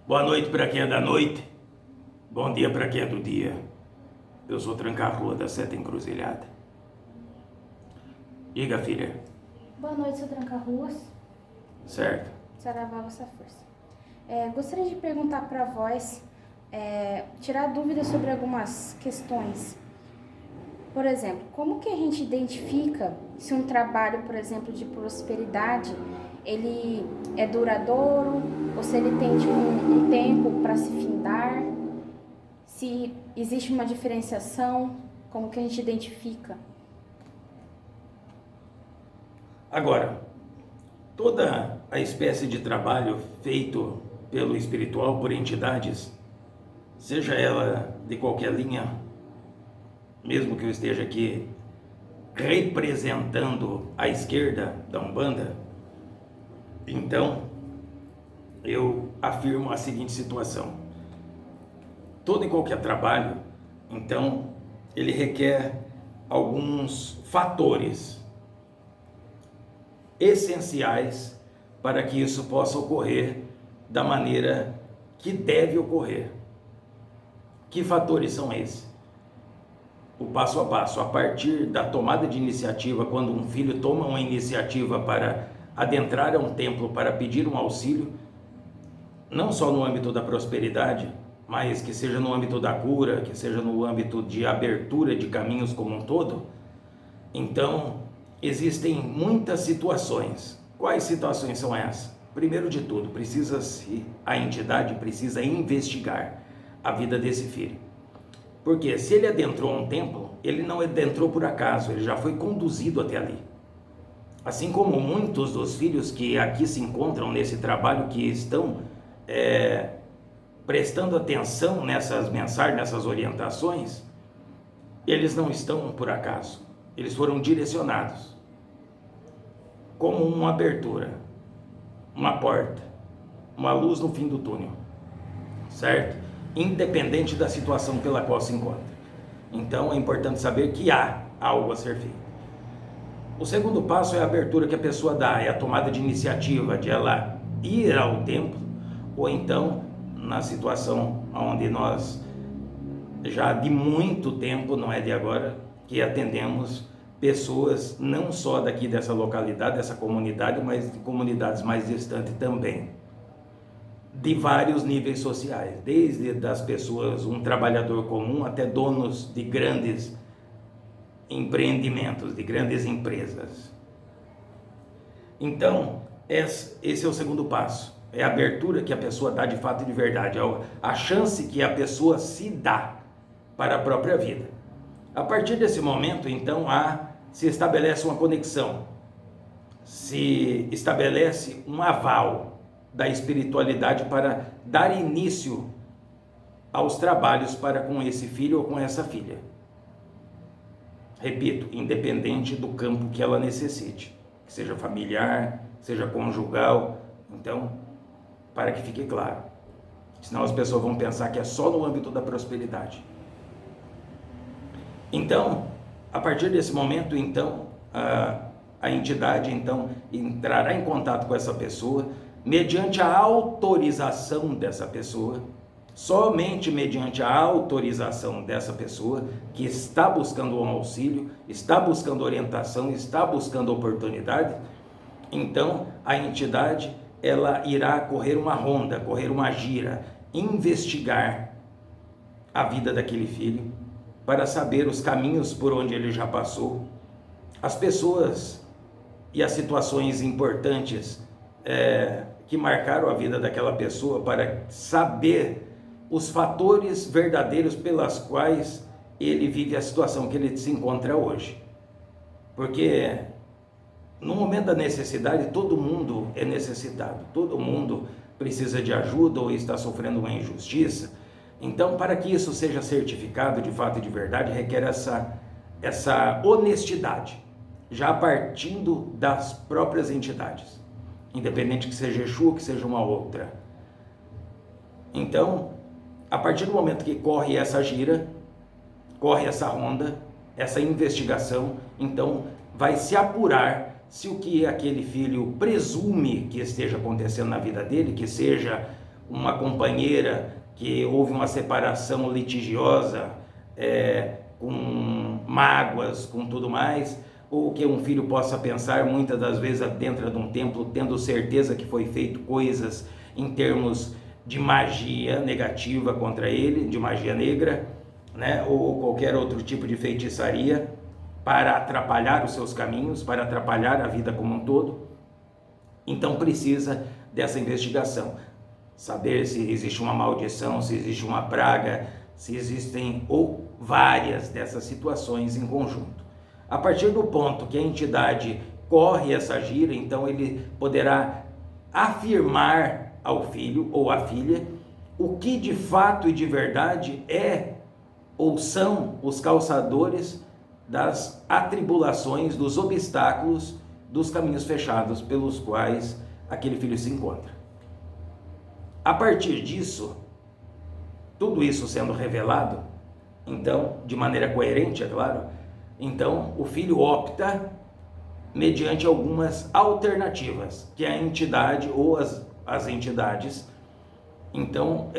Boa noite para quem é da noite, bom dia para quem é do dia. Eu sou Tranca-Rua da Seta Encruzilhada. Diga, filha. Boa noite, seu Tranca-Ruas. Certo. Saravá, vossa força. Gostaria de perguntar para vós, tirar dúvidas sobre algumas questões. Por exemplo, como que a gente identifica se um trabalho, por exemplo, de prosperidade, ele é duradouro, ou se ele tem um tempo para se findar, se existe uma diferenciação, como que a gente identifica? Agora, toda a espécie de trabalho feito pelo espiritual, por entidades, seja ela de qualquer linha, mesmo que eu esteja aqui representando a esquerda da Umbanda, então eu afirmo a seguinte situação: todo e qualquer trabalho, então, ele requer alguns fatores essenciais para que isso possa ocorrer da maneira que deve ocorrer. Que fatores são esses? O passo a passo, a partir da tomada de iniciativa, quando um filho toma uma iniciativa para adentrar a um templo para pedir um auxílio, não só no âmbito da prosperidade, mas que seja no âmbito da cura, que seja no âmbito de abertura de caminhos como um todo. Então, existem muitas situações. Quais situações são essas? Primeiro de tudo, a entidade precisa investigar a vida desse filho. Porque se ele adentrou um templo, ele não adentrou por acaso, ele já foi conduzido até ali. Assim como muitos dos filhos que aqui se encontram nesse trabalho, que estão prestando atenção nessas mensagens, nessas orientações, eles não estão por acaso, eles foram direcionados como uma abertura, uma porta, uma luz no fim do túnel, certo? Independente da situação pela qual se encontra. Então é importante saber que há algo a ser feito. O segundo passo é a abertura que a pessoa dá, é a tomada de iniciativa de ela ir ao templo, ou então na situação onde nós já de muito tempo, não é de agora, que atendemos pessoas não só daqui dessa localidade, dessa comunidade, mas de comunidades mais distantes também, de vários níveis sociais, desde das pessoas, um trabalhador comum, até donos de grandes empreendimentos, de grandes empresas. Então, esse é o segundo passo, é a abertura que a pessoa dá de fato e de verdade, a chance que a pessoa se dá para a própria vida. A partir desse momento, então, se estabelece uma conexão, se estabelece um aval da espiritualidade para dar início aos trabalhos para com esse filho ou com essa filha. Repito, independente do campo que ela necessite, que seja familiar, seja conjugal. Então, para que fique claro, senão as pessoas vão pensar que é só no âmbito da prosperidade. Então, a partir desse momento, então, a entidade então entrará em contato com essa pessoa, mediante a autorização dessa pessoa, somente mediante a autorização dessa pessoa que está buscando um auxílio, está buscando orientação, está buscando oportunidade. Então, a entidade ela irá correr uma ronda, correr uma gira, investigar a vida daquele filho, para saber os caminhos por onde ele já passou, as pessoas e as situações importantes que marcaram a vida daquela pessoa, para saber os fatores verdadeiros pelas quais ele vive a situação que ele se encontra hoje. Porque no momento da necessidade, todo mundo é necessitado, todo mundo precisa de ajuda ou está sofrendo uma injustiça. Então, para que isso seja certificado de fato e de verdade, requer essa honestidade, já partindo das próprias entidades, independente que seja Exu ou que seja uma outra. Então, a partir do momento que corre essa gira, corre essa ronda, essa investigação, então vai se apurar se o que aquele filho presume que esteja acontecendo na vida dele, que seja uma companheira que houve uma separação litigiosa, com mágoas, com tudo mais, ou que um filho possa pensar muitas das vezes dentro de um templo, tendo certeza que foi feito coisas em termos de magia negativa contra ele, de magia negra, né, ou qualquer outro tipo de feitiçaria para atrapalhar os seus caminhos, para atrapalhar a vida como um todo. Então precisa dessa investigação, saber se existe uma maldição, se existe uma praga, se existem ou várias dessas situações em conjunto. A partir do ponto que a entidade corre essa gira, então ele poderá afirmar ao filho ou à filha o que de fato e de verdade é ou são os causadores das atribulações, dos obstáculos, dos caminhos fechados pelos quais aquele filho se encontra. A partir disso, tudo isso sendo revelado, então, de maneira coerente, é claro, então o filho opta mediante algumas alternativas que a entidade ou as entidades, então,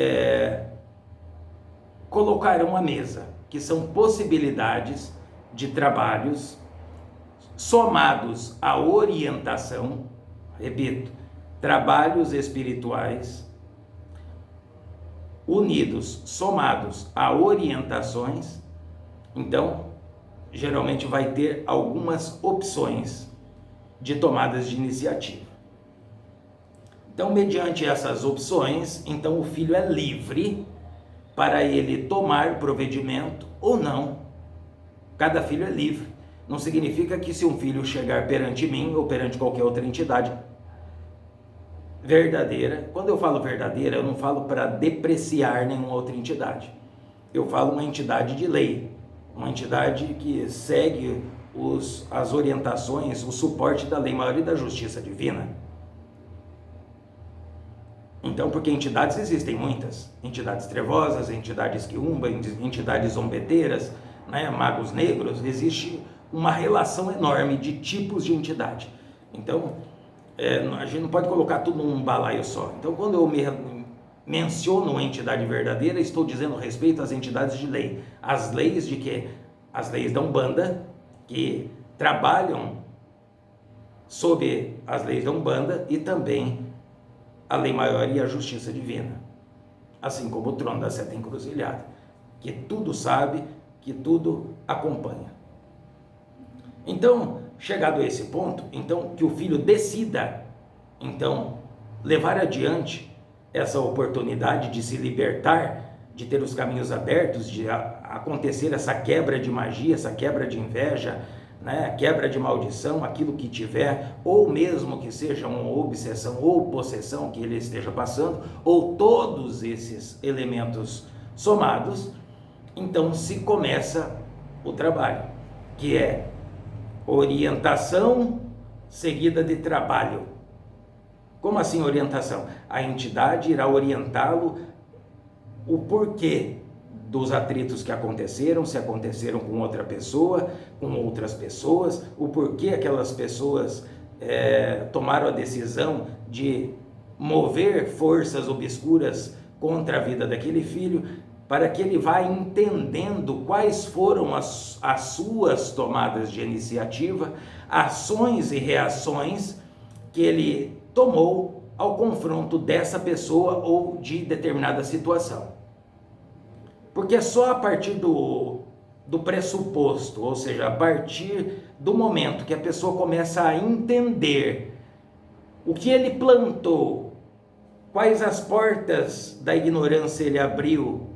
colocarão à mesa, que são possibilidades de trabalhos somados à orientação, repito, trabalhos espirituais unidos, somados a orientações. Então, geralmente vai ter algumas opções de tomadas de iniciativa. Então, mediante essas opções, então o filho é livre para ele tomar provimento ou não. Cada filho é livre. Não significa que se um filho chegar perante mim ou perante qualquer outra entidade verdadeira, quando eu falo verdadeira, eu não falo para depreciar nenhuma outra entidade. Eu falo uma entidade de lei, uma entidade que segue as orientações, o suporte da lei maior e da justiça divina. Então, porque entidades existem muitas, entidades trevosas, entidades quiumba, entidades zombeteiras, né, magos negros, existe uma relação enorme de tipos de entidade. Então, a gente não pode colocar tudo num balaio só. Então, quando eu menciono uma entidade verdadeira, estou dizendo respeito às entidades de lei. As leis de quê? As leis da Umbanda, que trabalham sob as leis da Umbanda e também a lei maior e a justiça divina. Assim como o trono da seta encruzilhada, que tudo sabe, que tudo acompanha. Então, chegado a esse ponto, então que o filho decida, então, levar adiante essa oportunidade de se libertar, de ter os caminhos abertos, de acontecer essa quebra de magia, essa quebra de inveja, né, quebra de maldição, aquilo que tiver, ou mesmo que seja uma obsessão ou possessão que ele esteja passando, ou todos esses elementos somados, então se começa o trabalho, que é orientação seguida de trabalho. Como assim orientação? A entidade irá orientá-lo o porquê dos atritos que aconteceram, se aconteceram com outra pessoa, com outras pessoas, o porquê aquelas pessoas tomaram a decisão de mover forças obscuras contra a vida daquele filho, para que ele vá entendendo quais foram as suas tomadas de iniciativa, ações e reações que ele tomou ao confronto dessa pessoa ou de determinada situação. Porque é só a partir do pressuposto, ou seja, a partir do momento que a pessoa começa a entender o que ele plantou, quais as portas da ignorância ele abriu,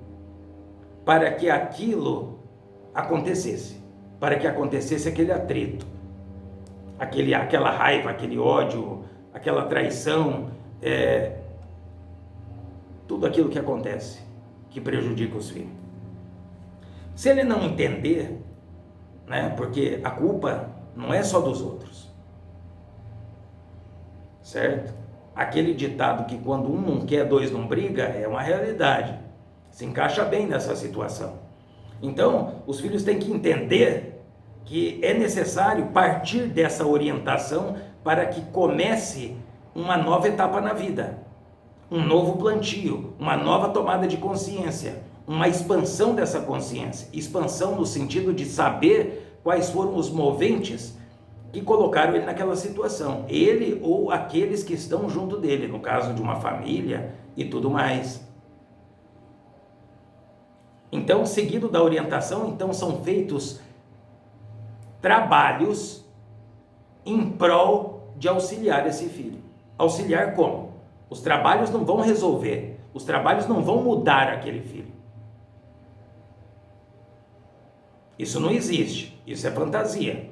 para que aquilo acontecesse, para que acontecesse aquele atrito, aquela raiva, aquele ódio, aquela traição, tudo aquilo que acontece, que prejudica os filhos. Se ele não entender, né, porque a culpa não é só dos outros, certo? Aquele ditado que quando um não quer, dois não briga, é uma realidade. Se encaixa bem nessa situação. Então, os filhos têm que entender que é necessário partir dessa orientação para que comece uma nova etapa na vida. um novo plantio, uma nova tomada de consciência, uma expansão dessa consciência, expansão no sentido de saber quais foram os moventes que colocaram ele naquela situação, ele ou aqueles que estão junto dele, no caso de uma família e tudo mais. Então, seguido da orientação, então são feitos trabalhos em prol de auxiliar esse filho. Auxiliar como? Os trabalhos não vão resolver, os trabalhos não vão mudar aquele filho. Isso não existe, isso é fantasia,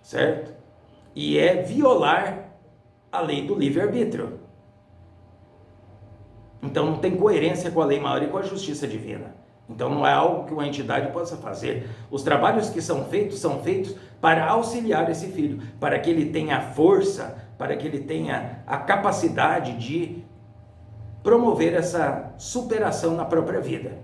certo? E é violar a lei do livre-arbítrio. Então não tem coerência com a lei maior e com a justiça divina. Então não é algo que uma entidade possa fazer. Os trabalhos que são feitos para auxiliar esse filho, para que ele tenha a força, para que ele tenha a capacidade de promover essa superação na própria vida,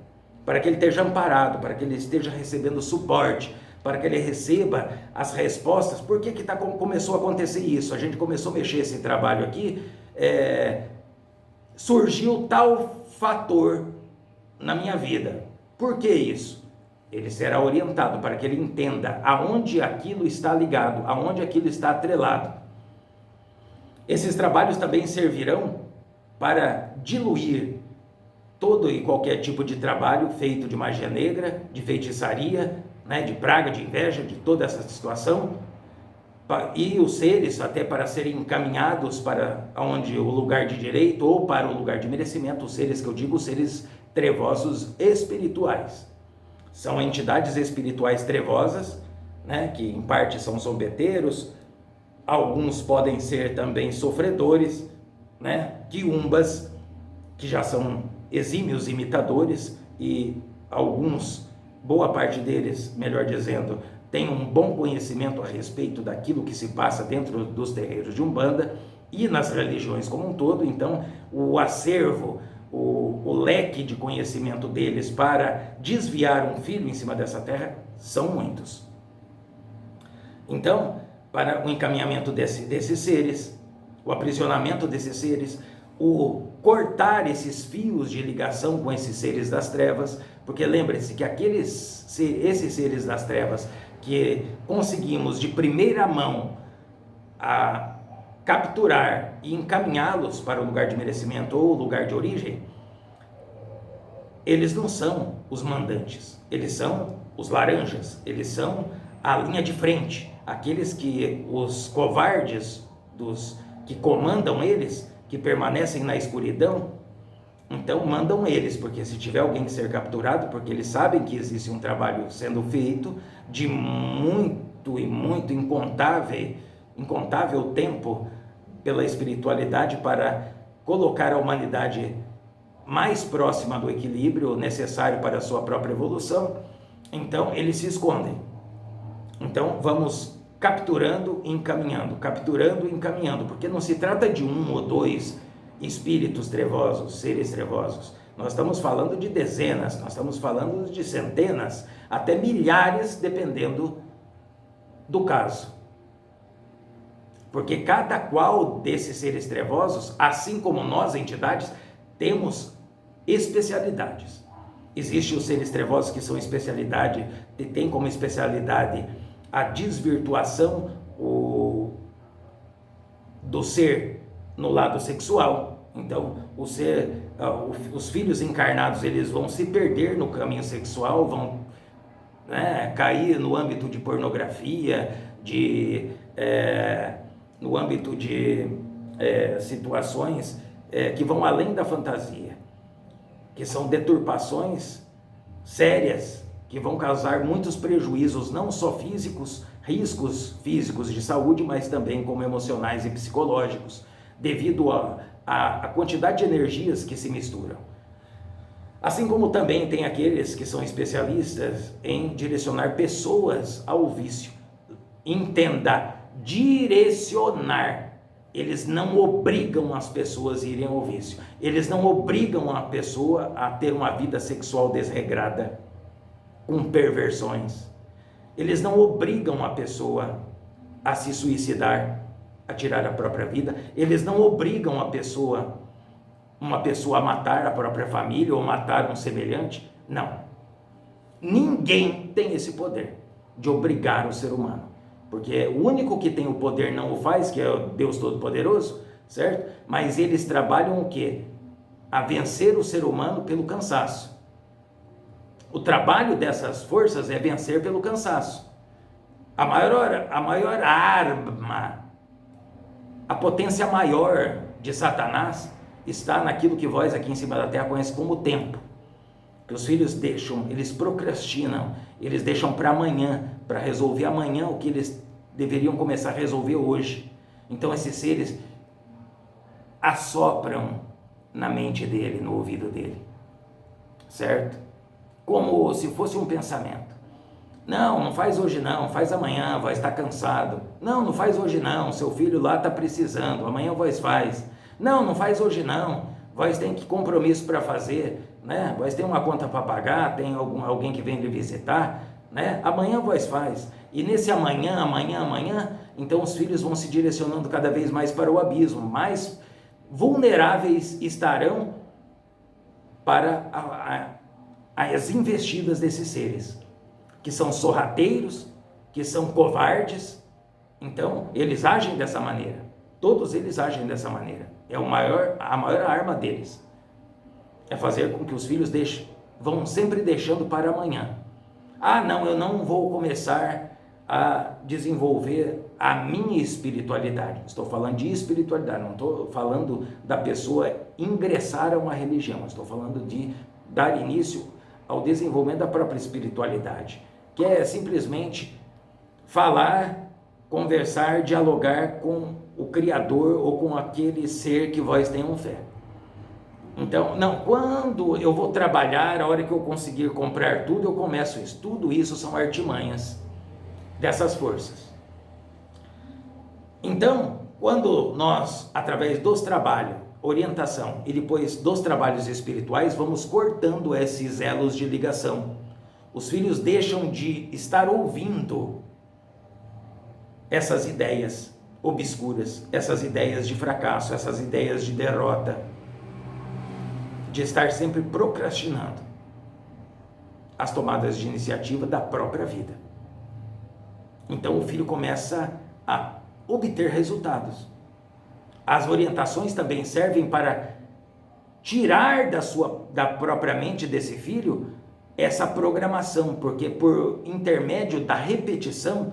para que ele esteja amparado, para que ele esteja recebendo suporte, para que ele receba as respostas. Por que começou a acontecer isso? A gente começou a mexer esse trabalho aqui, surgiu tal fator na minha vida. Por que isso? Ele será orientado para que ele entenda aonde aquilo está ligado, aonde aquilo está atrelado. Esses trabalhos também servirão para diluir todo e qualquer tipo de trabalho feito de magia negra, de feitiçaria, de praga, de inveja, de toda essa situação, e os seres até para serem encaminhados para onde o lugar de direito ou para o lugar de merecimento, os seres que eu digo, os seres trevosos espirituais. São entidades espirituais trevosas, que em parte são zombeteiros, alguns podem ser também sofredores, quiumbas, que já são exímios imitadores, e alguns, boa parte deles, melhor dizendo, tem um bom conhecimento a respeito daquilo que se passa dentro dos terreiros de Umbanda e nas religiões como um todo. Então o acervo, o leque de conhecimento deles para desviar um filho em cima dessa terra são muitos. Então, para o encaminhamento desses seres, o aprisionamento desses seres, o cortar esses fios de ligação com esses seres das trevas, porque lembre-se que esses seres das trevas que conseguimos de primeira mão a capturar e encaminhá-los para o lugar de merecimento ou lugar de origem, eles não são os mandantes, eles são os laranjas, eles são a linha de frente, aqueles que os covardes, que comandam eles, que permanecem na escuridão, então mandam eles, porque se tiver alguém que ser capturado, porque eles sabem que existe um trabalho sendo feito de muito e muito incontável tempo pela espiritualidade para colocar a humanidade mais próxima do equilíbrio necessário para a sua própria evolução, então eles se escondem. Então vamos capturando e encaminhando, porque não se trata de um ou dois espíritos trevosos, seres trevosos. Nós estamos falando de dezenas, nós estamos falando de centenas, até milhares, dependendo do caso. Porque cada qual desses seres trevosos, assim como nós, entidades, temos especialidades. Existem os seres trevosos que são tem como especialidade a desvirtuação do ser no lado sexual. Então, os filhos encarnados, eles vão se perder no caminho sexual, vão cair no âmbito de pornografia, no âmbito de situações que vão além da fantasia, que são deturpações sérias, que vão causar muitos prejuízos, não só físicos, riscos físicos de saúde, mas também como emocionais e psicológicos, devido à quantidade de energias que se misturam. Assim como também tem aqueles que são especialistas em direcionar pessoas ao vício. Entenda, direcionar. Eles não obrigam as pessoas a irem ao vício. Eles não obrigam a pessoa a ter uma vida sexual desregrada, com perversões. Eles não obrigam a pessoa a se suicidar, a tirar a própria vida. Eles não obrigam a pessoa uma pessoa a matar a própria família ou matar um semelhante? Não. Ninguém tem esse poder de obrigar o ser humano, porque o único que tem o poder não o faz, que é o Deus Todo-Poderoso, certo? Mas eles trabalham o quê? A vencer o ser humano pelo cansaço. O trabalho dessas forças é vencer pelo cansaço. A maior arma, a potência maior de Satanás está naquilo que vós aqui em cima da terra conhece como tempo. Que os filhos deixam, eles procrastinam, eles deixam para amanhã, para resolver amanhã o que eles deveriam começar a resolver hoje. Então esses seres assopram na mente dele, no ouvido dele, certo? Como se fosse um pensamento. Não faz hoje não, faz amanhã, vai estar cansado. Não faz hoje não, seu filho lá está precisando, amanhã vós faz. Não faz hoje não, vós tem que compromisso para fazer, né? Vós tem uma conta para pagar, tem alguém que vem lhe visitar, né? Amanhã vós faz. E nesse amanhã, então os filhos vão se direcionando cada vez mais para o abismo, mais vulneráveis estarão para as investidas desses seres, que são sorrateiros, que são covardes. Então eles agem dessa maneira, todos eles agem dessa maneira. É a maior arma deles, é fazer com que os filhos vão sempre deixando para amanhã. Não, eu não vou começar a desenvolver a minha espiritualidade. Estou falando de espiritualidade, não estou falando da pessoa ingressar a uma religião, estou falando de dar início ao desenvolvimento da própria espiritualidade, que é simplesmente falar, conversar, dialogar com o Criador ou com aquele ser que vós tenham fé. Então, quando eu vou trabalhar, a hora que eu conseguir comprar tudo, eu começo isso. Tudo isso são artimanhas dessas forças. Então, quando nós, através dos trabalhos, orientação e depois dos trabalhos espirituais, vamos cortando esses elos de ligação, os filhos deixam de estar ouvindo essas ideias obscuras, essas ideias de fracasso, essas ideias de derrota, de estar sempre procrastinando as tomadas de iniciativa da própria vida. Então o filho começa a obter resultados. As orientações também servem para tirar da própria mente desse filho essa programação, porque por intermédio da repetição,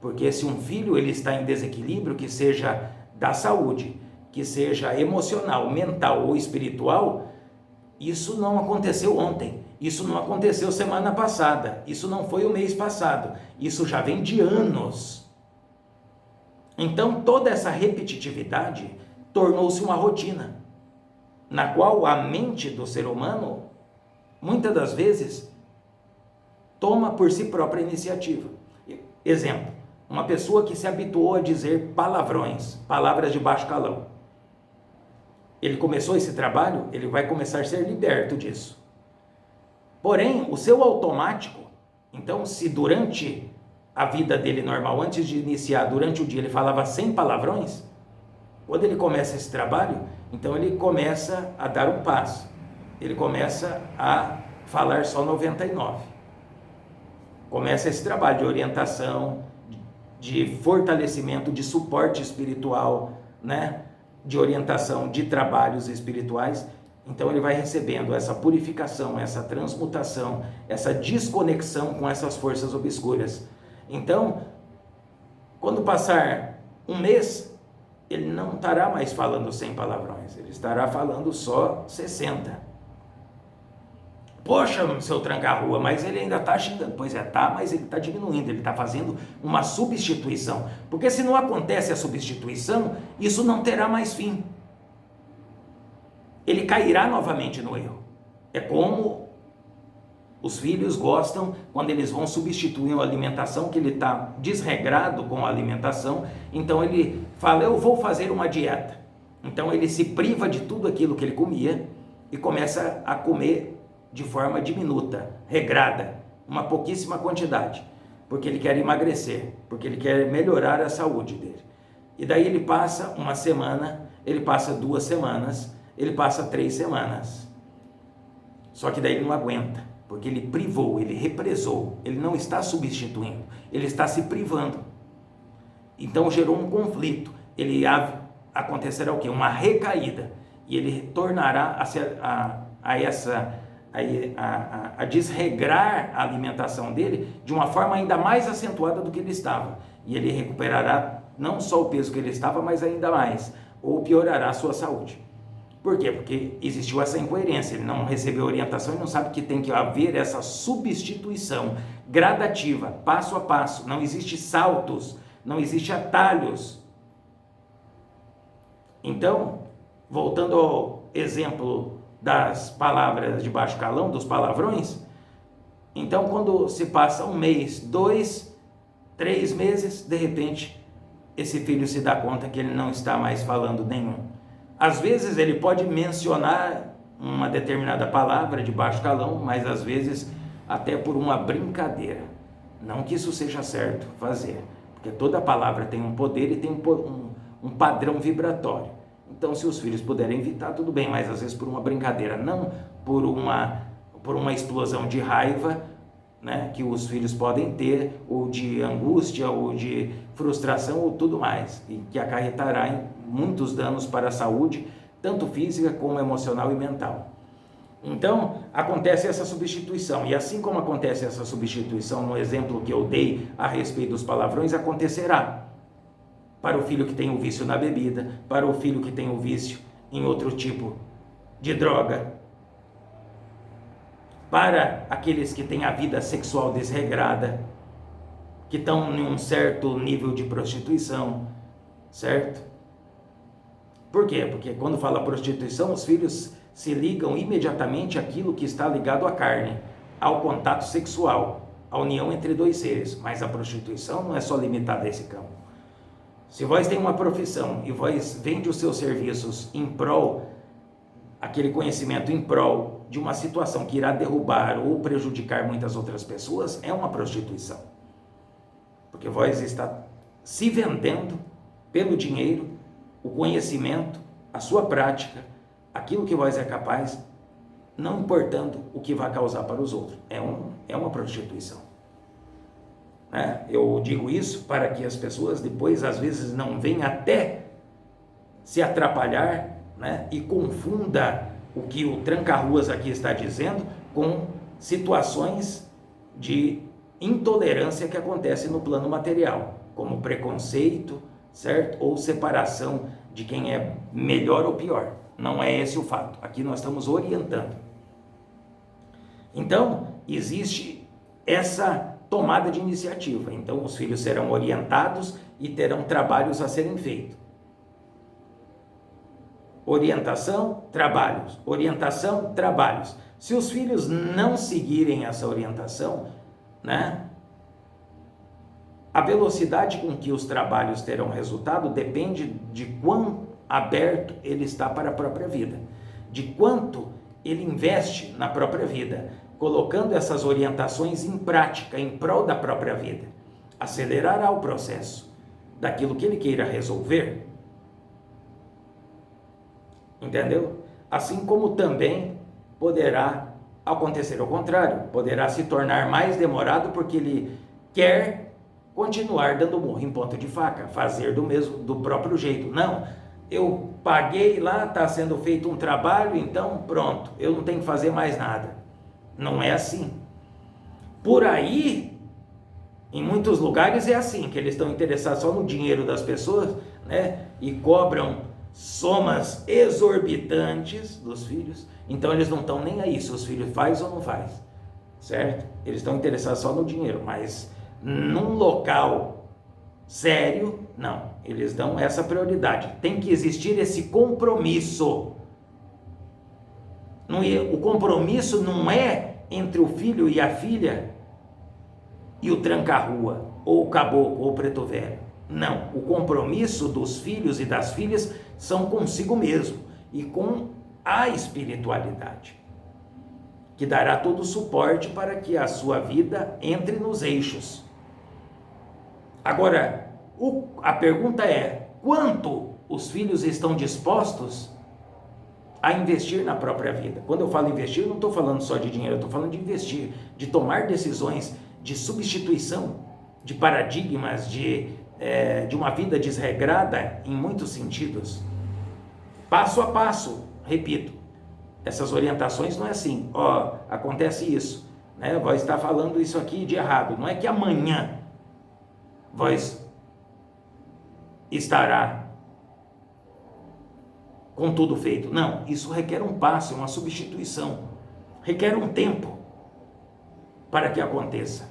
porque se um filho ele está em desequilíbrio, que seja da saúde, que seja emocional, mental ou espiritual, isso não aconteceu ontem, isso não aconteceu semana passada, isso não foi o mês passado, isso já vem de anos. Então toda essa repetitividade tornou-se uma rotina, na qual a mente do ser humano, muitas das vezes, toma por si própria iniciativa. Exemplo, uma pessoa que se habituou a dizer palavrões, palavras de baixo calão. Ele começou esse trabalho, ele vai começar a ser liberto disso. Porém, o seu automático, então, se durante a vida dele normal, antes de iniciar, durante o dia, ele falava 100 palavrões, quando ele começa esse trabalho, então ele começa a dar um passo. Ele começa a falar só 99. Começa esse trabalho de orientação, de fortalecimento, de suporte espiritual, né? De orientação, de trabalhos espirituais. Então ele vai recebendo essa purificação, essa transmutação, essa desconexão com essas forças obscuras. Então, quando passar um mês, ele não estará mais falando 100 palavrões, ele estará falando só 60. Poxa, seu tranca-rua, mas ele ainda está xingando. Pois é, mas ele está diminuindo, ele está fazendo uma substituição. Porque se não acontece a substituição, isso não terá mais fim. Ele cairá novamente no erro. É como os filhos gostam quando eles vão substituir uma alimentação, que ele está desregrado com a alimentação, então ele fala, eu vou fazer uma dieta. Então ele se priva de tudo aquilo que ele comia e começa a comer de forma diminuta, regrada, uma pouquíssima quantidade, porque ele quer emagrecer, porque ele quer melhorar a saúde dele. E daí ele passa uma semana, ele passa 2 semanas, ele passa 3 semanas. Só que daí ele não aguenta, porque ele privou, ele represou, ele não está substituindo, ele está se privando. Então gerou um conflito, acontecerá o quê? Uma recaída, e ele tornará a desregrar a alimentação dele de uma forma ainda mais acentuada do que ele estava, e ele recuperará não só o peso que ele estava, mas ainda mais, ou piorará a sua saúde. Por quê? Porque existiu essa incoerência, ele não recebeu orientação e não sabe que tem que haver essa substituição gradativa, passo a passo, não existe saltos, não existe atalhos. Então, voltando ao exemplo das palavras de baixo calão, dos palavrões, então quando se passa 1 mês, 2, 3 meses, de repente, esse filho se dá conta que ele não está mais falando nenhum. Às vezes ele pode mencionar uma determinada palavra de baixo calão, mas às vezes até por uma brincadeira. Não que isso seja certo fazer, porque toda palavra tem um poder e tem um padrão vibratório. Então, se os filhos puderem evitar, tudo bem, mas às vezes por uma brincadeira, não por uma explosão de raiva, né, que os filhos podem ter, ou de angústia, ou de frustração, ou tudo mais, e que acarretará em muitos danos para a saúde, tanto física como emocional e mental. Então, acontece essa substituição, e assim como acontece essa substituição no exemplo que eu dei a respeito dos palavrões, acontecerá para o filho que tem o vício na bebida, para o filho que tem o vício em outro tipo de droga, para aqueles que têm a vida sexual desregrada, que estão em um certo nível de prostituição, certo? Por quê? Porque quando fala prostituição, os filhos se ligam imediatamente àquilo que está ligado à carne, ao contato sexual, à união entre 2 seres. Mas a prostituição não é só limitada a esse campo. Se vós tem uma profissão e vós vende os seus serviços em prol, aquele conhecimento em prol de uma situação que irá derrubar ou prejudicar muitas outras pessoas, é uma prostituição. Porque vós está se vendendo pelo dinheiro, o conhecimento, a sua prática, aquilo que vós é capaz, não importando o que vai causar para os outros. É uma prostituição. Eu digo isso para que as pessoas depois, às vezes, não venham até se atrapalhar, e confunda o que o tranca-ruas aqui está dizendo com situações de intolerância que acontecem no plano material, como preconceito, certo? Ou separação de quem é melhor ou pior. Não é esse o fato. Aqui nós estamos orientando. Então, existe essa tomada de iniciativa. Então, os filhos serão orientados e terão trabalhos a serem feitos. Orientação, trabalhos. Orientação, trabalhos. Se os filhos não seguirem essa orientação, a velocidade com que os trabalhos terão resultado depende de quão aberto ele está para a própria vida, de quanto ele investe na própria vida, colocando essas orientações em prática, em prol da própria vida. Acelerará o processo daquilo que ele queira resolver. Entendeu? Assim como também poderá acontecer o contrário, poderá se tornar mais demorado porque ele quer continuar dando murro em ponta de faca, fazer do próprio jeito. Não, eu paguei lá, está sendo feito um trabalho, então pronto, eu não tenho que fazer mais nada. Não é assim. Por aí, em muitos lugares é assim, que eles estão interessados só no dinheiro das pessoas, e cobram somas exorbitantes dos filhos, então eles não estão nem aí se os filhos faz ou não faz, certo? Eles estão interessados só no dinheiro, mas num local sério, não, eles dão essa prioridade. Tem que existir esse compromisso. O compromisso não é entre o filho e a filha e o tranca-rua, ou o caboclo, ou o preto velho. Não, o compromisso dos filhos e das filhas são consigo mesmo e com a espiritualidade, que dará todo o suporte para que a sua vida entre nos eixos. Agora, a pergunta é: quanto os filhos estão dispostos a investir na própria vida. Quando eu falo investir, eu não estou falando só de dinheiro, eu estou falando de investir, de tomar decisões de substituição de paradigmas, de uma vida desregrada em muitos sentidos. Passo a passo, repito, essas orientações não é assim, acontece isso, né? Vós está falando isso aqui de errado, não é que amanhã vós estará com tudo feito. Não, isso requer um passo, uma substituição. Requer um tempo para que aconteça.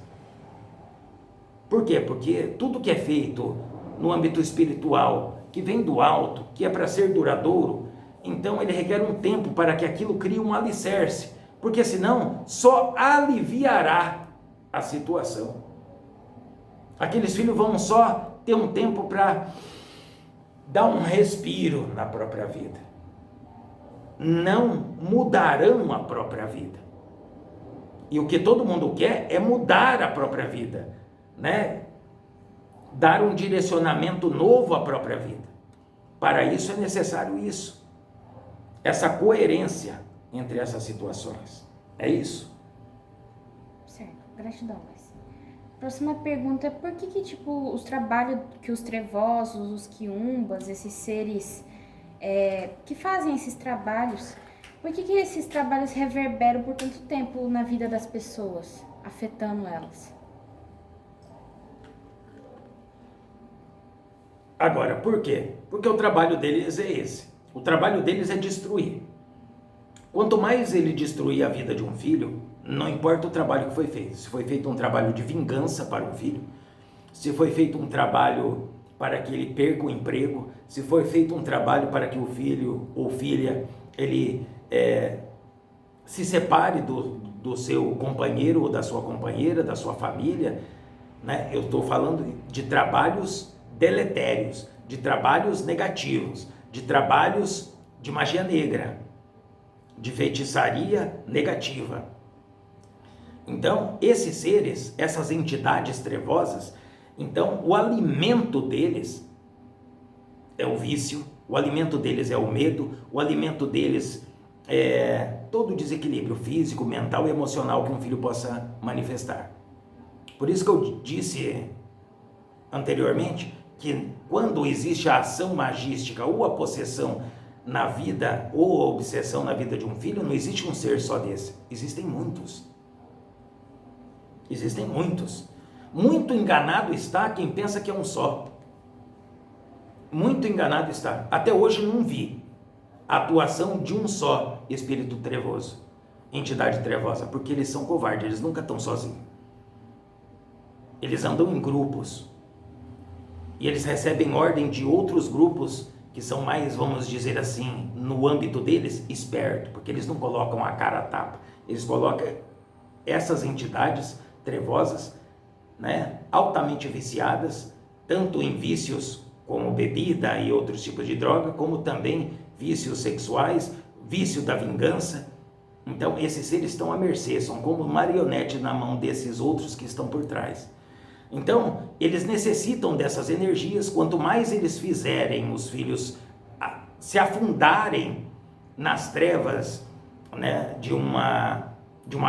Por quê? Porque tudo que é feito no âmbito espiritual, que vem do alto, que é para ser duradouro, então ele requer um tempo para que aquilo crie um alicerce, porque senão só aliviará a situação. Aqueles filhos vão só ter um tempo para dar um respiro na própria vida. Não mudarão a própria vida. E o que todo mundo quer é mudar a própria vida, né? Dar um direcionamento novo à própria vida. Para isso é necessário isso. Essa coerência entre essas situações. É isso. Certo, gratidão. Próxima pergunta é por que tipo, os trabalhos que os trevosos, os quiumbas, esses seres que fazem esses trabalhos, por que esses trabalhos reverberam por tanto tempo na vida das pessoas, afetando elas? Agora, por quê? Porque o trabalho deles é esse. O trabalho deles é destruir. Quanto mais ele destruir a vida de um filho, não importa o trabalho que foi feito. Se foi feito um trabalho de vingança para um filho, se foi feito um trabalho para que ele perca o emprego, se foi feito um trabalho para que o filho ou filha ele se separe do seu companheiro ou da sua companheira, da sua família, né? Eu estou falando de trabalhos deletérios, de trabalhos negativos, de trabalhos de magia negra, de feitiçaria negativa. Então, esses seres, essas entidades trevosas, então o alimento deles é o vício, o alimento deles é o medo, o alimento deles é todo o desequilíbrio físico, mental e emocional que um filho possa manifestar. Por isso que eu disse anteriormente que quando existe a ação magística ou a possessão na vida ou a obsessão na vida de um filho, não existe um ser só desse, existem muitos. Existem muitos. Muito enganado está quem pensa que é um só. Muito enganado está. Até hoje não vi a atuação de um só espírito trevoso, entidade trevosa, porque eles são covardes, eles nunca estão sozinhos. Eles andam em grupos. E eles recebem ordem de outros grupos que são mais, vamos dizer assim, no âmbito deles, esperto, porque eles não colocam a cara a tapa. Eles colocam essas entidades trevosas, né, altamente viciadas, tanto em vícios como bebida e outros tipos de droga, como também vícios sexuais, vício da vingança. Então, esses seres estão à mercê, são como marionete na mão desses outros que estão por trás. Então, eles necessitam dessas energias. Quanto mais eles fizerem os filhos se afundarem nas trevas, né, de uma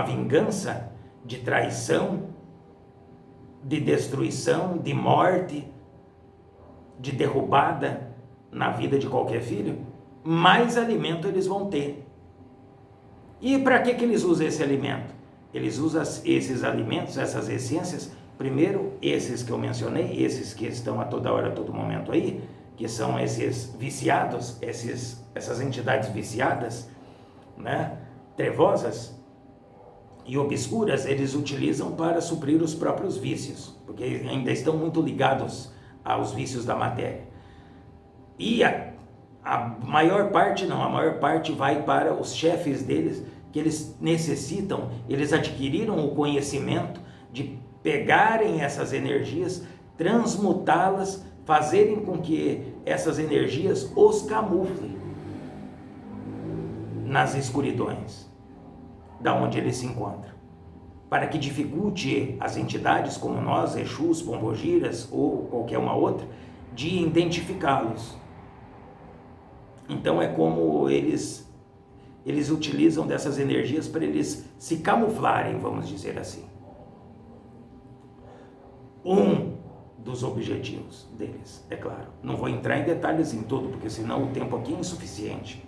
vingança, de traição, de destruição, de morte, de derrubada na vida de qualquer filho, mais alimento eles vão ter. E para que eles usam esse alimento? Eles usam esses alimentos, essas essências, primeiro esses que eu mencionei, esses que estão a toda hora, a todo momento aí, que são esses viciados, essas entidades viciadas, né, trevosas e obscuras, eles utilizam para suprir os próprios vícios, porque ainda estão muito ligados aos vícios da matéria. E a maior parte não, a maior parte vai para os chefes deles, que eles necessitam, eles adquiriram o conhecimento de pegarem essas energias, transmutá-las, fazerem com que essas energias os camuflem nas escuridões da onde eles se encontram, para que dificulte as entidades como nós, Exus, Pombogiras ou qualquer uma outra, de identificá-los. Então é como eles eles utilizam dessas energias para eles se camuflarem, vamos dizer assim. Um dos objetivos deles, é claro. Não vou entrar em detalhes em tudo, porque senão o tempo aqui é insuficiente.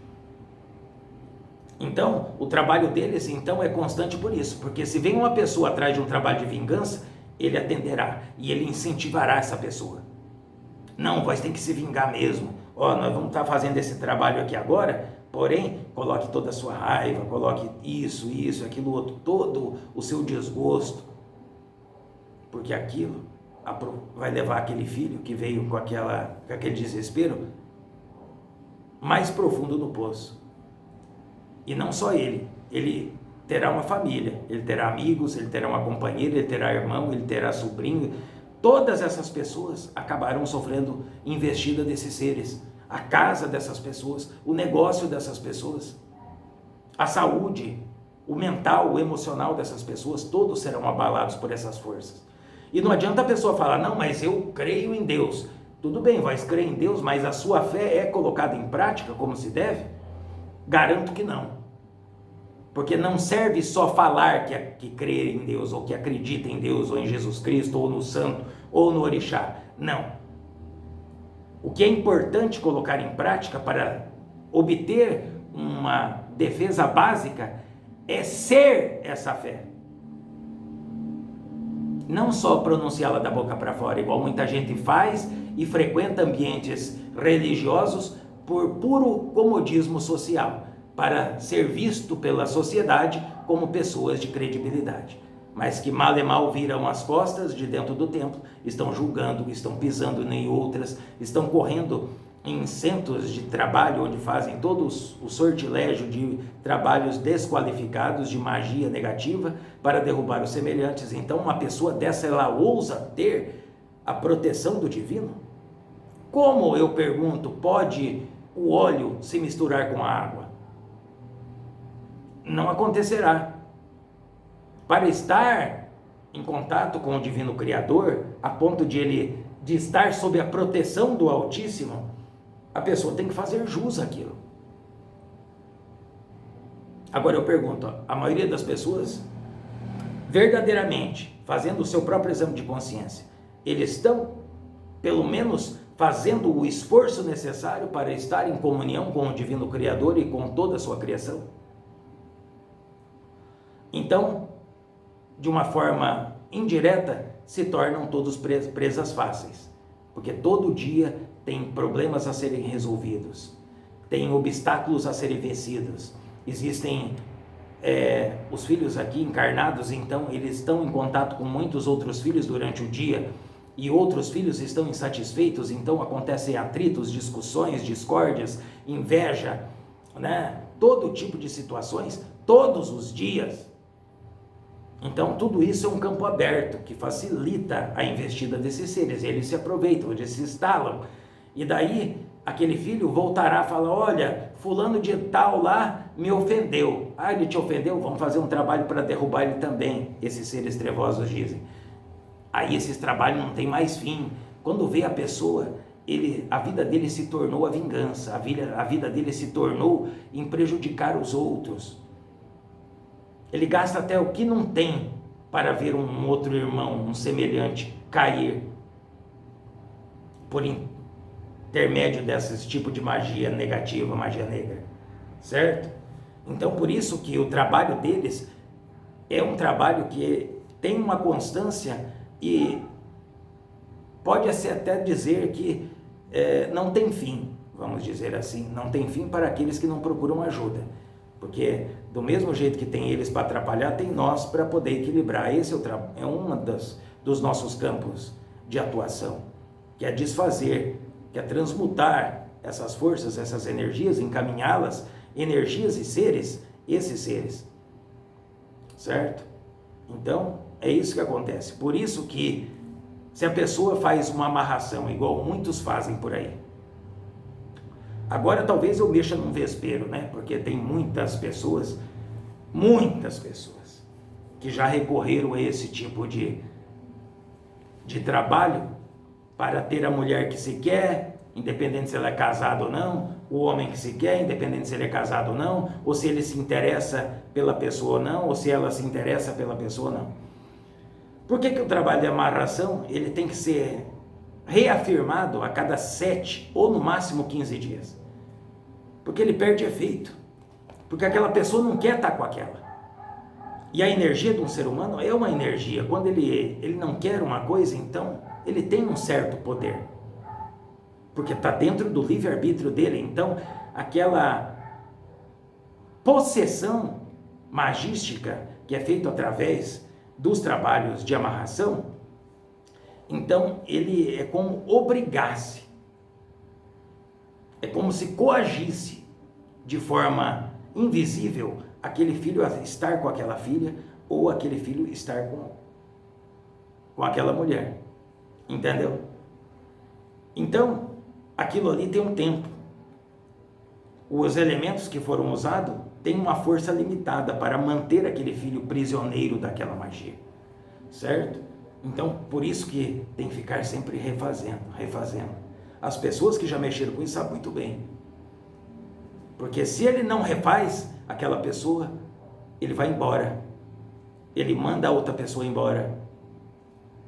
Então, o trabalho deles, então, é constante por isso, porque se vem uma pessoa atrás de um trabalho de vingança, ele atenderá e ele incentivará essa pessoa. Não, você tem que se vingar mesmo. Ó, nós vamos estar fazendo esse trabalho aqui agora, porém, coloque toda a sua raiva, coloque isso, aquilo outro, todo o seu desgosto, porque aquilo vai levar aquele filho que veio com aquele desespero mais profundo no poço. E não só ele terá uma família, ele terá amigos, ele terá uma companheira, ele terá irmão, ele terá sobrinho. Todas essas pessoas acabarão sofrendo investida desses seres, a casa dessas pessoas, o negócio dessas pessoas, a saúde, o mental, o emocional dessas pessoas, todos serão abalados por essas forças. E não adianta a pessoa falar, não, mas eu creio em Deus. Tudo bem, vai crer em Deus, mas a sua fé é colocada em prática como se deve? Garanto que não. Porque não serve só falar que crê em Deus, ou que acredita em Deus, ou em Jesus Cristo, ou no santo, ou no orixá. Não. O que é importante colocar em prática para obter uma defesa básica é ser essa fé. Não só pronunciá-la da boca para fora, igual muita gente faz e frequenta ambientes religiosos por puro comodismo social, para ser visto pela sociedade como pessoas de credibilidade, mas que mal e mal viram as costas de dentro do templo, estão julgando, estão pisando em outras, estão correndo em centros de trabalho onde fazem todos o sortilégio de trabalhos desqualificados, de magia negativa, para derrubar os semelhantes. Então uma pessoa dessa, ela ousa ter a proteção do divino? Como, eu pergunto, pode o óleo se misturar com a água? Não acontecerá. Para estar em contato com o divino Criador, a ponto de estar sob a proteção do Altíssimo, a pessoa tem que fazer jus àquilo. Agora eu pergunto, a maioria das pessoas, verdadeiramente, fazendo o seu próprio exame de consciência, eles estão, pelo menos, fazendo o esforço necessário para estar em comunhão com o divino Criador e com toda a sua criação? Então, de uma forma indireta, se tornam todos presas fáceis, porque todo dia tem problemas a serem resolvidos, tem obstáculos a serem vencidos. Existem os filhos aqui encarnados, então eles estão em contato com muitos outros filhos durante o dia, e outros filhos estão insatisfeitos, então acontecem atritos, discussões, discórdias, inveja, né? Todo tipo de situações, todos os dias. Então tudo isso é um campo aberto que facilita a investida desses seres. Eles se aproveitam, eles se instalam, e daí aquele filho voltará a falar, olha, fulano de tal lá me ofendeu. Ah, ele te ofendeu? Vamos fazer um trabalho para derrubar ele também, esses seres trevosos dizem. Aí esses trabalhos não tem mais fim. Quando vê a pessoa, a vida dele se tornou a vingança, a vida dele se tornou em prejudicar os outros. Ele gasta até o que não tem para ver um outro irmão, um semelhante, cair por intermédio desse tipo de magia negativa, magia negra, certo? Então, por isso que o trabalho deles é um trabalho que tem uma constância e pode-se até dizer que não tem fim, vamos dizer assim, não tem fim para aqueles que não procuram ajuda. Porque do mesmo jeito que tem eles para atrapalhar, tem nós para poder equilibrar. Esse é um dos nossos campos de atuação, que é desfazer, que é transmutar essas forças, essas energias, encaminhá-las, energias e seres, esses seres, certo? Então, é isso que acontece. Por isso que, se a pessoa faz uma amarração, igual muitos fazem por aí, agora talvez eu mexa num vespeiro, né? Porque tem muitas pessoas, que já recorreram a esse tipo de trabalho para ter a mulher que se quer, independente se ela é casada ou não, o homem que se quer, independente se ele é casado ou não, ou se ele se interessa pela pessoa ou não, ou se ela se interessa pela pessoa ou não. Por que o trabalho de amarração ele tem que ser reafirmado a cada 7 ou no máximo 15 dias? Porque ele perde efeito. Porque aquela pessoa não quer estar com aquela. E a energia de um ser humano é uma energia. Quando ele não quer uma coisa, então ele tem um certo poder. Porque está dentro do livre-arbítrio dele. Então, aquela possessão magística que é feita através dos trabalhos de amarração, então ele é como obrigasse. É como se coagisse de forma invisível aquele filho a estar com aquela filha ou aquele filho estar com aquela mulher. Entendeu? Então, aquilo ali tem um tempo. Os elementos que foram usados têm uma força limitada para manter aquele filho prisioneiro daquela magia. Certo? Então, por isso que tem que ficar sempre refazendo. As pessoas que já mexeram com isso sabem muito bem. Porque se ele não refaz aquela pessoa, ele vai embora. Ele manda a outra pessoa embora.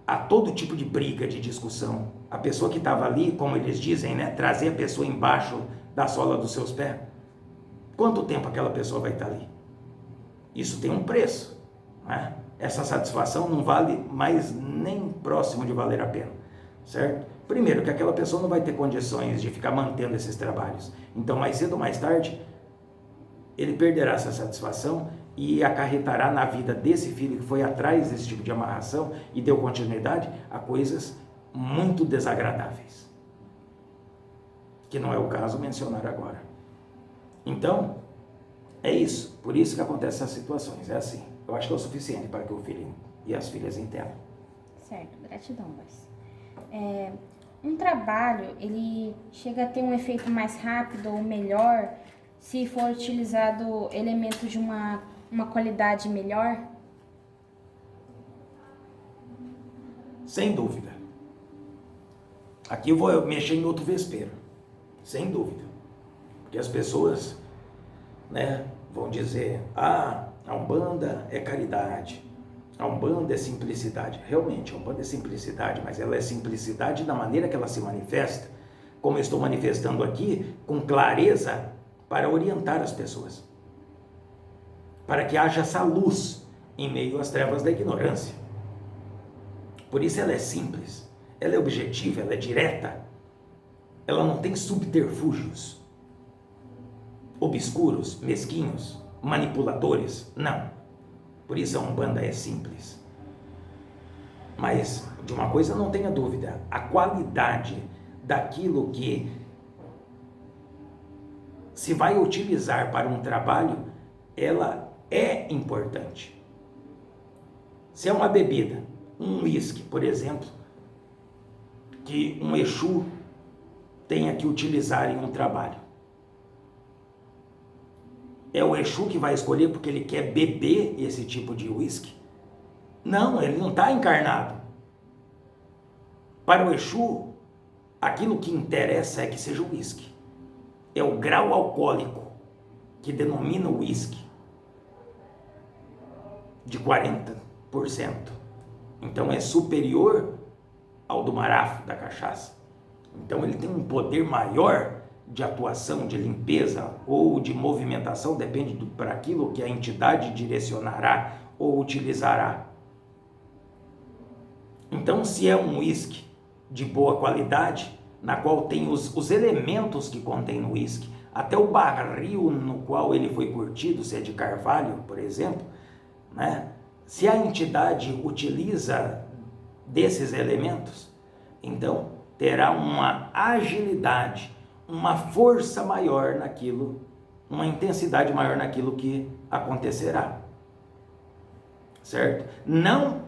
Há todo tipo de briga, de discussão. A pessoa que estava ali, como eles dizem, né, trazer a pessoa embaixo da sola dos seus pés. Quanto tempo aquela pessoa vai estar ali? Isso tem um preço, né? Essa satisfação não vale mais nem próximo de valer a pena, certo? Primeiro, que aquela pessoa não vai ter condições de ficar mantendo esses trabalhos. Então, mais cedo ou mais tarde, ele perderá essa satisfação e acarretará na vida desse filho que foi atrás desse tipo de amarração e deu continuidade a coisas muito desagradáveis, que não é o caso mencionar agora. Então, é isso. Por isso que acontecem essas situações. É assim. Eu acho que é o suficiente para que o filho e as filhas entendam. Certo. Gratidão, Voz. Um trabalho, ele chega a ter um efeito mais rápido ou melhor se for utilizado elementos de uma qualidade melhor? Sem dúvida. Aqui eu vou mexer em outro vespeiro. Sem dúvida. Porque as pessoas, né, vão dizer, a Umbanda é caridade, a Umbanda é simplicidade. Realmente, a Umbanda é simplicidade, mas ela é simplicidade da maneira que ela se manifesta, como eu estou manifestando aqui, com clareza, para orientar as pessoas, para que haja essa luz em meio às trevas da ignorância. Por isso ela é simples, ela é objetiva, ela é direta, ela não tem subterfúgios obscuros, mesquinhos, manipuladores, não. Por isso a Umbanda é simples. Mas de uma coisa não tenha dúvida, a qualidade daquilo que se vai utilizar para um trabalho, ela é importante. Se é uma bebida, um uísque, por exemplo, que um Exu tenha que utilizar em um trabalho, é o Exu que vai escolher porque ele quer beber esse tipo de uísque? Não, ele não está encarnado. Para o Exu, aquilo que interessa é que seja o uísque. É o grau alcoólico que denomina o uísque de 40%. Então é superior ao do marafo, da cachaça. Então ele tem um poder maior de atuação, de limpeza ou de movimentação, depende para aquilo que a entidade direcionará ou utilizará. Então, se é um uísque de boa qualidade, na qual tem os elementos que contém no uísque, até o barril no qual ele foi curtido, se é de carvalho, por exemplo, né? Se a entidade utiliza desses elementos, então terá uma agilidade, uma força maior naquilo, uma intensidade maior naquilo que acontecerá, certo? Não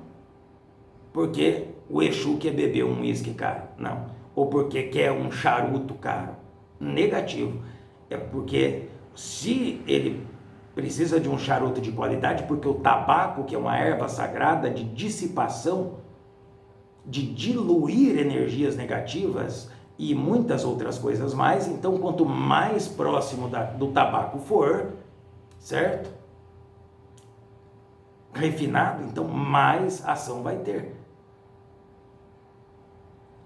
porque o Exu quer beber um uísque caro, não, ou porque quer um charuto caro, negativo, é porque se ele precisa de um charuto de qualidade, porque o tabaco, que é uma erva sagrada de dissipação, de diluir energias negativas, e muitas outras coisas mais. Então, quanto mais próximo do tabaco for, certo? Refinado, então mais ação vai ter.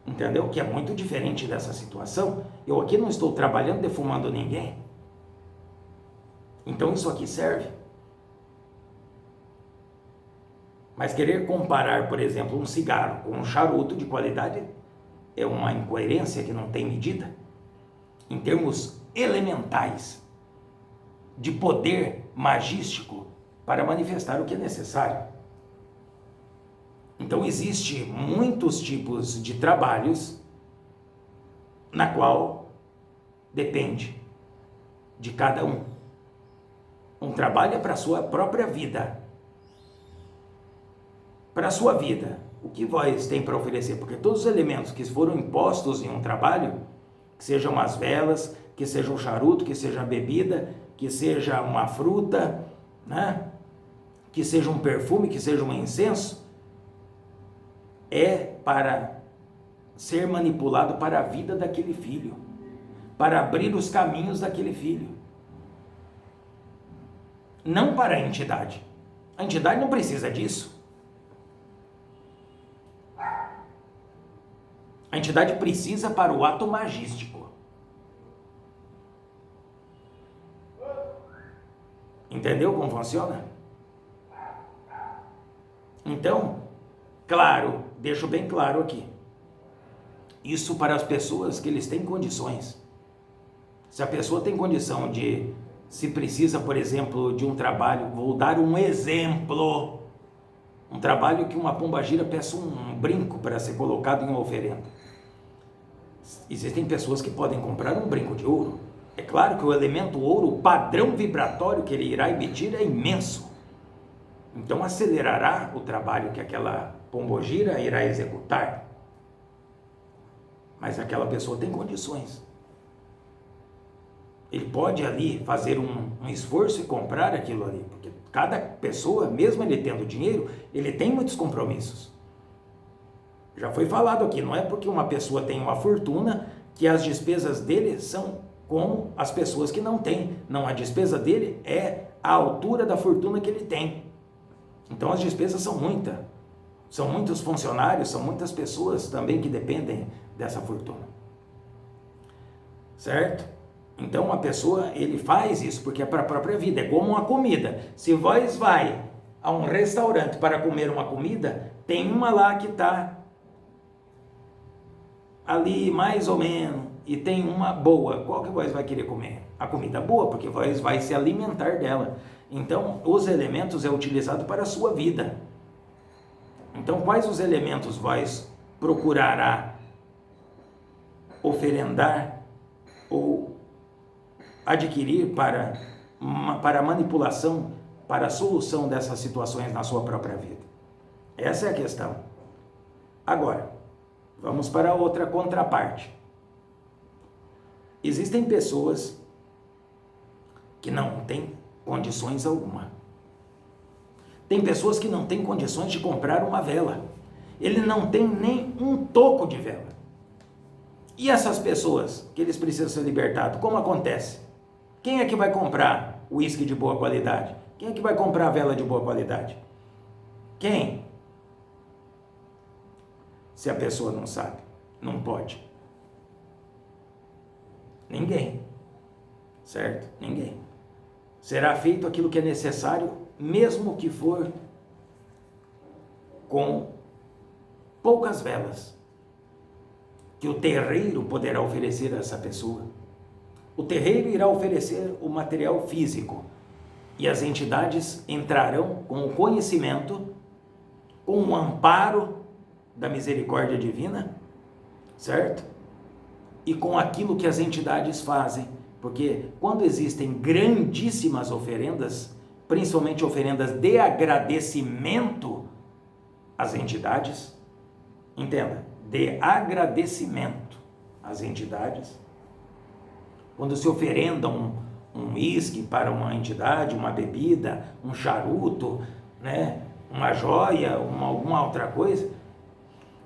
Entendeu? Que é muito diferente dessa situação. Eu aqui não estou trabalhando defumando ninguém. Então isso aqui serve. Mas querer comparar, por exemplo, um cigarro com um charuto de qualidade é uma incoerência que não tem medida. Em termos elementais de poder magístico para manifestar o que é necessário. Então, existe muitos tipos de trabalhos na qual depende de cada um. Um trabalho é para a sua própria vida. Para a sua vida, o que vós tem para oferecer? Porque todos os elementos que foram impostos em um trabalho, que sejam as velas, que seja um charuto, que seja a bebida, que seja uma fruta, né? Que seja um perfume, que seja um incenso, é para ser manipulado para a vida daquele filho, para abrir os caminhos daquele filho, não para a entidade. A entidade não precisa disso. A entidade precisa para o ato magístico. Entendeu como funciona? Então, claro, deixo bem claro aqui. Isso para as pessoas que eles têm condições. Se a pessoa tem condição de, se precisa, por exemplo, de um trabalho, vou dar um exemplo, um trabalho que uma pombagira peça um brinco para ser colocado em uma oferenda. Existem pessoas que podem comprar um brinco de ouro. É claro que o elemento ouro, o padrão vibratório que ele irá emitir é imenso. Então acelerará o trabalho que aquela pombogira irá executar. Mas aquela pessoa tem condições. Ele pode ali fazer um esforço e comprar aquilo ali. Porque cada pessoa, mesmo ele tendo dinheiro, ele tem muitos compromissos. Já foi falado aqui, não é porque uma pessoa tem uma fortuna que as despesas dele são como as pessoas que não têm. Não, a despesa dele é a altura da fortuna que ele tem. Então as despesas são muitas. São muitos funcionários, são muitas pessoas também que dependem dessa fortuna. Certo? Então a pessoa, ele faz isso porque é para a própria vida, é como uma comida. Se vós vai a um restaurante para comer uma comida, tem uma lá que está ali mais ou menos, e tem uma boa. Qual que vós vai querer comer? A comida boa, porque vós vai se alimentar dela. Então, os elementos é utilizado para a sua vida. Então, quais os elementos vós procurará oferendar ou adquirir para a manipulação, para a solução dessas situações na sua própria vida? Essa é a questão. Agora, vamos para outra contraparte. Existem pessoas que não têm condições alguma. Tem pessoas que não têm condições de comprar uma vela. Ele não tem nem um toco de vela. E essas pessoas que eles precisam ser libertados, como acontece? Quem é que vai comprar uísque de boa qualidade? Quem é que vai comprar vela de boa qualidade? Quem? Se a pessoa não sabe, não pode. Ninguém. Certo? Ninguém. Será feito aquilo que é necessário, mesmo que for com poucas velas, que o terreiro poderá oferecer a essa pessoa. O terreiro irá oferecer o material físico e as entidades entrarão com o conhecimento, com o amparo da misericórdia divina, certo? E com aquilo que as entidades fazem, porque quando existem grandíssimas oferendas, principalmente oferendas de agradecimento às entidades, entenda, de agradecimento às entidades, quando se oferenda um uísque para uma entidade, uma bebida, um charuto, né, uma joia, alguma outra coisa,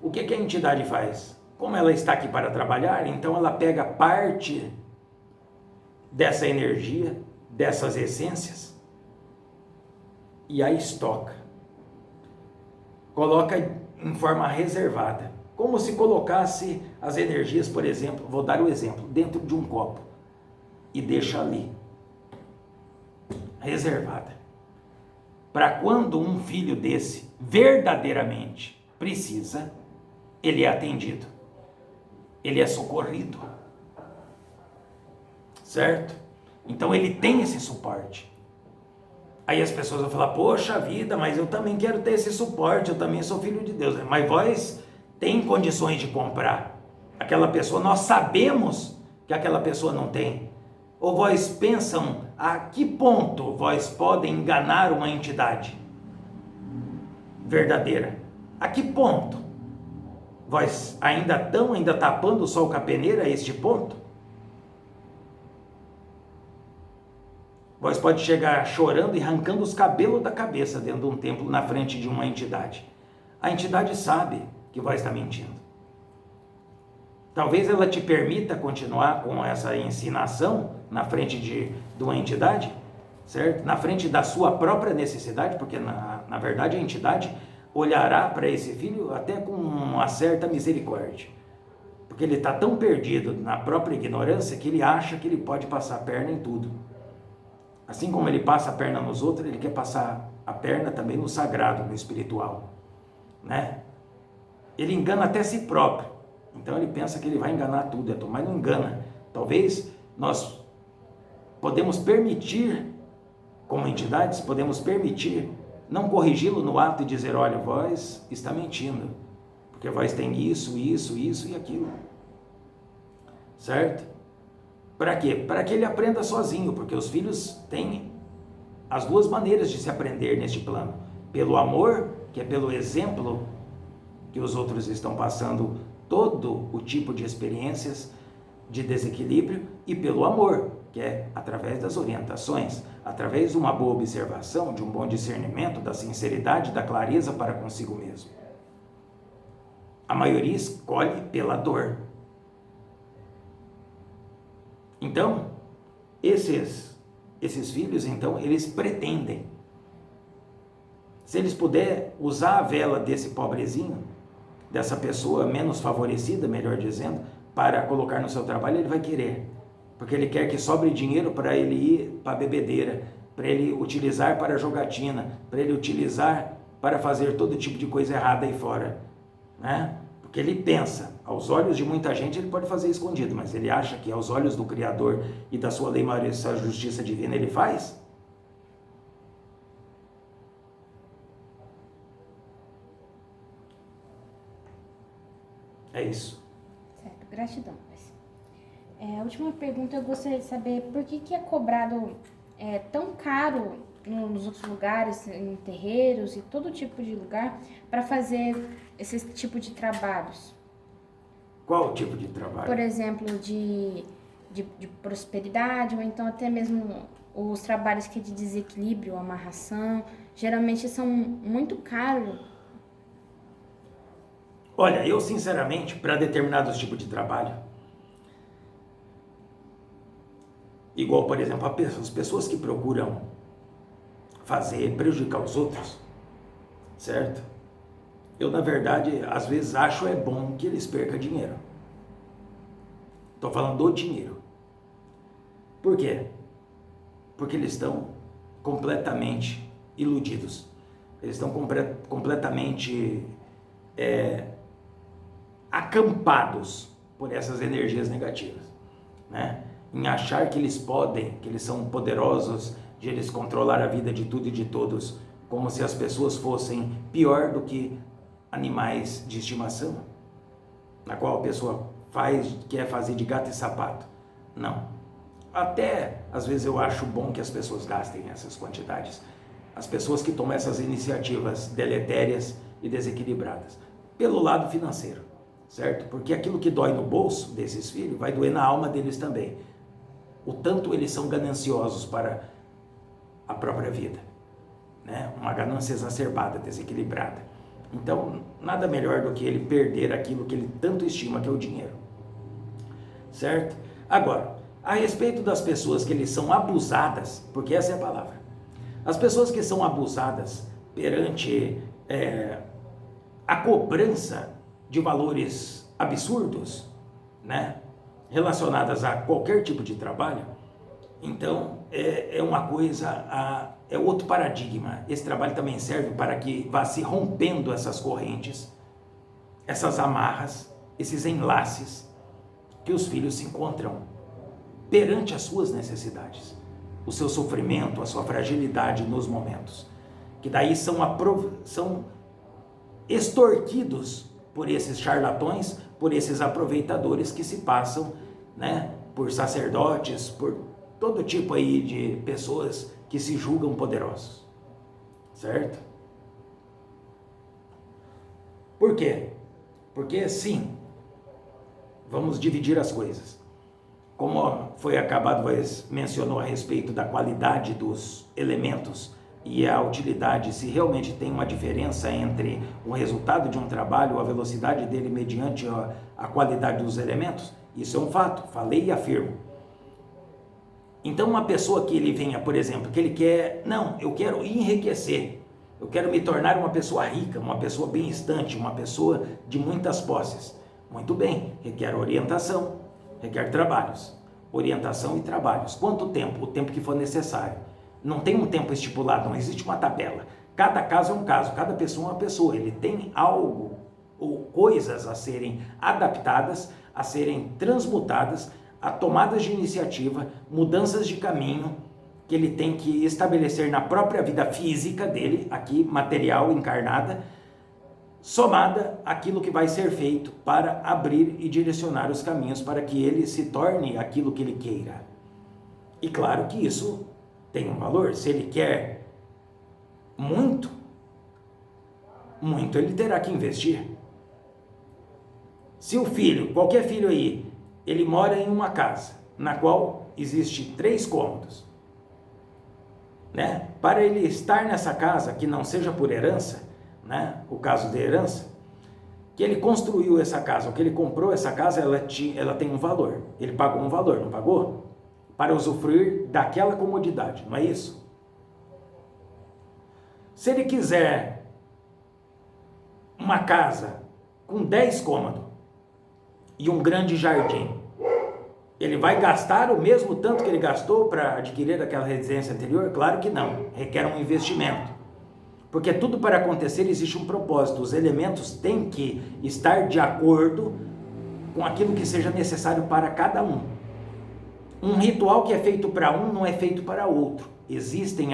o que a entidade faz? como ela está aqui para trabalhar, então ela pega parte dessa energia, dessas essências, e a estoca. Coloca em forma reservada. Como se colocasse as energias, por exemplo, vou dar o exemplo, dentro de um copo. E deixa ali, reservada. Para quando um filho desse verdadeiramente precisa, ele é atendido. Ele é socorrido. Certo? Então ele tem esse suporte. Aí as pessoas vão falar, poxa vida, mas eu também quero ter esse suporte, eu também sou filho de Deus. Mas vós tem condições de comprar. Aquela pessoa, nós sabemos que aquela pessoa não tem. Ou vós pensam, a que ponto vós podem enganar uma entidade verdadeira? A que ponto? Vós ainda estão tapando o sol com a peneira a este ponto? Vós pode chegar chorando e arrancando os cabelos da cabeça dentro de um templo na frente de uma entidade. A entidade sabe que vós está mentindo. Talvez ela te permita continuar com essa ensinação na frente de uma entidade, certo? Na frente da sua própria necessidade, porque na verdade a entidade olhará para esse filho até com uma certa misericórdia. Porque ele está tão perdido na própria ignorância que ele acha que ele pode passar a perna em tudo. Assim como ele passa a perna nos outros, ele quer passar a perna também no sagrado, no espiritual, né? Ele engana até si próprio. Então ele pensa que ele vai enganar tudo, mas não engana. Talvez nós podemos permitir, como entidades, podemos permitir não corrigi-lo no ato e dizer, olha, vós está mentindo, porque vós tem isso e aquilo. Certo? Para quê? Para que ele aprenda sozinho, porque os filhos têm as duas maneiras de se aprender neste plano. Pelo amor, que é pelo exemplo que os outros estão passando todo o tipo de experiências de desequilíbrio, e pelo amor, que é através das orientações, através de uma boa observação, de um bom discernimento, da sinceridade, da clareza para consigo mesmo. A maioria escolhe pela dor. Então, esses filhos, então, eles pretendem. Se eles puderem usar a vela desse pobrezinho, dessa pessoa menos favorecida, melhor dizendo, para colocar no seu trabalho, ele vai querer. Porque ele quer que sobre dinheiro para ele ir para a bebedeira, para ele utilizar para a jogatina, para ele utilizar para fazer todo tipo de coisa errada aí fora, né? Porque ele pensa, aos olhos de muita gente ele pode fazer escondido, mas ele acha que aos olhos do Criador e da sua lei maior, sua justiça divina, ele faz? É isso. Certo, gratidão. A última pergunta, eu gostaria de saber por que é cobrado tão caro nos outros lugares, em terreiros e todo tipo de lugar, para fazer esse tipo de trabalhos. Qual tipo de trabalho? Por exemplo, de prosperidade, ou então até mesmo os trabalhos que é de desequilíbrio, amarração, geralmente são muito caros. Olha, eu sinceramente, para determinados tipos de trabalho, igual, por exemplo, as pessoas que procuram prejudicar os outros, certo? Eu, na verdade, às vezes acho bom que eles percam dinheiro. Estou falando do dinheiro. Por quê? Porque eles estão completamente iludidos. Eles estão completamente acampados por essas energias negativas, né? Em achar que eles podem, que eles são poderosos, de eles controlar a vida de tudo e de todos, como se as pessoas fossem pior do que animais de estimação, na qual a pessoa quer fazer de gato e sapato. Não. Até, às vezes, eu acho bom que as pessoas gastem essas quantidades. As pessoas que tomam essas iniciativas deletérias e desequilibradas. Pelo lado financeiro, certo? Porque aquilo que dói no bolso desses filhos vai doer na alma deles também. O tanto eles são gananciosos para a própria vida, né? Uma ganância exacerbada, desequilibrada. Então, nada melhor do que ele perder aquilo que ele tanto estima, que é o dinheiro. Certo? Agora, a respeito das pessoas que eles são abusadas, porque essa é a palavra. As pessoas que são abusadas perante a cobrança de valores absurdos, né, relacionadas a qualquer tipo de trabalho, então é uma coisa, é outro paradigma. Esse trabalho também serve para que vá se rompendo essas correntes, essas amarras, esses enlaces que os filhos se encontram perante as suas necessidades, o seu sofrimento, a sua fragilidade nos momentos, que daí são extorquidos por esses charlatões, por esses aproveitadores que se passam, né, por sacerdotes, por todo tipo aí de pessoas que se julgam poderosos, certo? Por quê? Porque sim, vamos dividir as coisas. Como foi acabado, mencionou a respeito da qualidade dos elementos e a utilidade, se realmente tem uma diferença entre o resultado de um trabalho, a velocidade dele mediante a qualidade dos elementos, isso é um fato, falei e afirmo. Então uma pessoa que ele venha, por exemplo, que ele quer, não, eu quero enriquecer, eu quero me tornar uma pessoa rica, uma pessoa benestante, uma pessoa de muitas posses. Muito bem, requer orientação, requer trabalhos, orientação e trabalhos. Quanto tempo? O tempo que for necessário. Não tem um tempo estipulado, não existe uma tabela. Cada caso é um caso, cada pessoa é uma pessoa. Ele tem algo ou coisas a serem adaptadas, a serem transmutadas, a tomadas de iniciativa, mudanças de caminho que ele tem que estabelecer na própria vida física dele, aqui material, encarnada, somada àquilo que vai ser feito para abrir e direcionar os caminhos para que ele se torne aquilo que ele queira. E claro que isso tem um valor. Se ele quer muito ele terá que investir. Se o filho, qualquer filho aí, ele mora em uma casa na qual existe 3 cômodos, né? Para ele estar nessa casa, que não seja por herança, né? O caso de herança, que ele construiu essa casa, ou que ele comprou essa casa, ela tem um valor. Ele pagou um valor, não pagou? Para usufruir daquela comodidade, não é isso? Se ele quiser uma casa com 10 cômodos e um grande jardim, ele vai gastar o mesmo tanto que ele gastou para adquirir aquela residência anterior? Claro que não, requer um investimento. Porque tudo para acontecer existe um propósito, os elementos têm que estar de acordo com aquilo que seja necessário para cada um. Um ritual que é feito para um não é feito para outro. Existem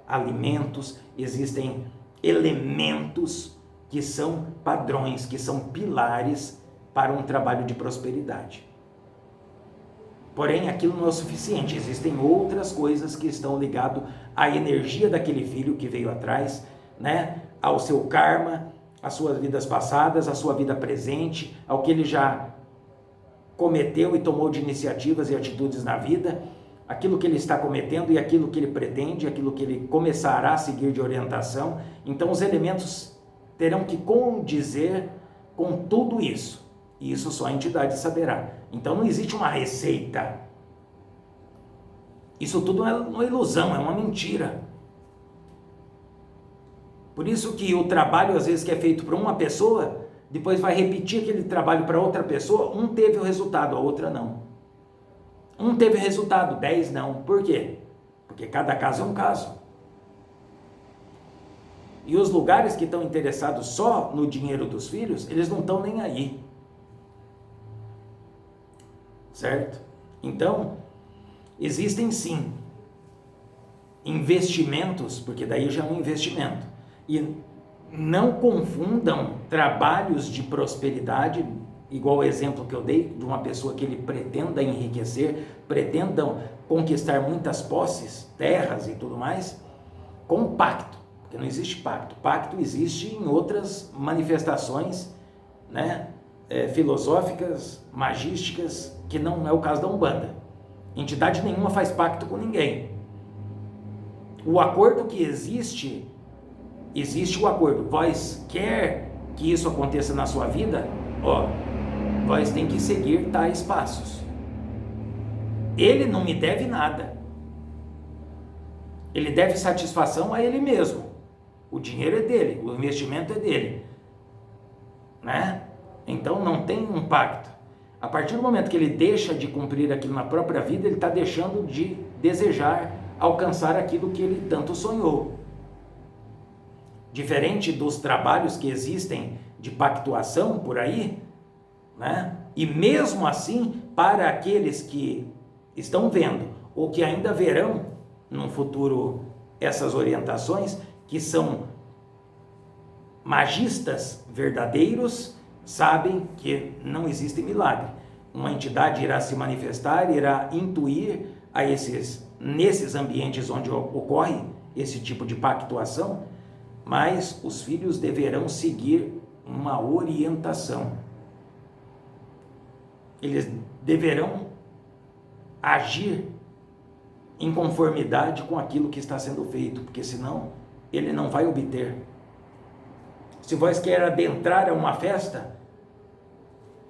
alimentos, existem elementos que são padrões, que são pilares para um trabalho de prosperidade. Porém, aquilo não é o suficiente. Existem outras coisas que estão ligadas à energia daquele filho que veio atrás, né? Ao seu karma, às suas vidas passadas, à sua vida presente, ao que ele já cometeu e tomou de iniciativas e atitudes na vida, aquilo que ele está cometendo e aquilo que ele pretende, aquilo que ele começará a seguir de orientação. Então os elementos terão que condizer com tudo isso, e isso só a entidade saberá. Então não existe uma receita, isso tudo é uma ilusão, é uma mentira. Por isso que o trabalho às vezes que é feito para uma pessoa, depois vai repetir aquele trabalho para outra pessoa, um teve o resultado, a outra não. Um teve resultado, 10 não. Por quê? Porque cada caso é um caso. E os lugares que estão interessados só no dinheiro dos filhos, eles não estão nem aí. Certo? Então, existem sim investimentos, porque daí já é um investimento. E não confundam trabalhos de prosperidade, igual o exemplo que eu dei, de uma pessoa que ele pretenda enriquecer, pretendam conquistar muitas posses, terras e tudo mais, com pacto, porque não existe pacto. Pacto existe em outras manifestações, né, filosóficas, magísticas, que não é o caso da Umbanda. Entidade nenhuma faz pacto com ninguém. O acordo que existe existe o acordo. Vós quer que isso aconteça na sua vida? Ó, vós tem que seguir tais passos. Ele não me deve nada. Ele deve satisfação a ele mesmo. O dinheiro é dele, o investimento é dele, né? Então não tem um pacto. A partir do momento que ele deixa de cumprir aquilo na própria vida, ele está deixando de desejar alcançar aquilo que ele tanto sonhou. Diferente dos trabalhos que existem de pactuação por aí, né? E mesmo assim, para aqueles que estão vendo ou que ainda verão no futuro essas orientações, que são magistas verdadeiros, sabem que não existe milagre. Uma entidade irá se manifestar, irá intuir nesses ambientes onde ocorre esse tipo de pactuação, mas os filhos deverão seguir uma orientação. Eles deverão agir em conformidade com aquilo que está sendo feito, porque senão ele não vai obter. Se vós quer adentrar a uma festa,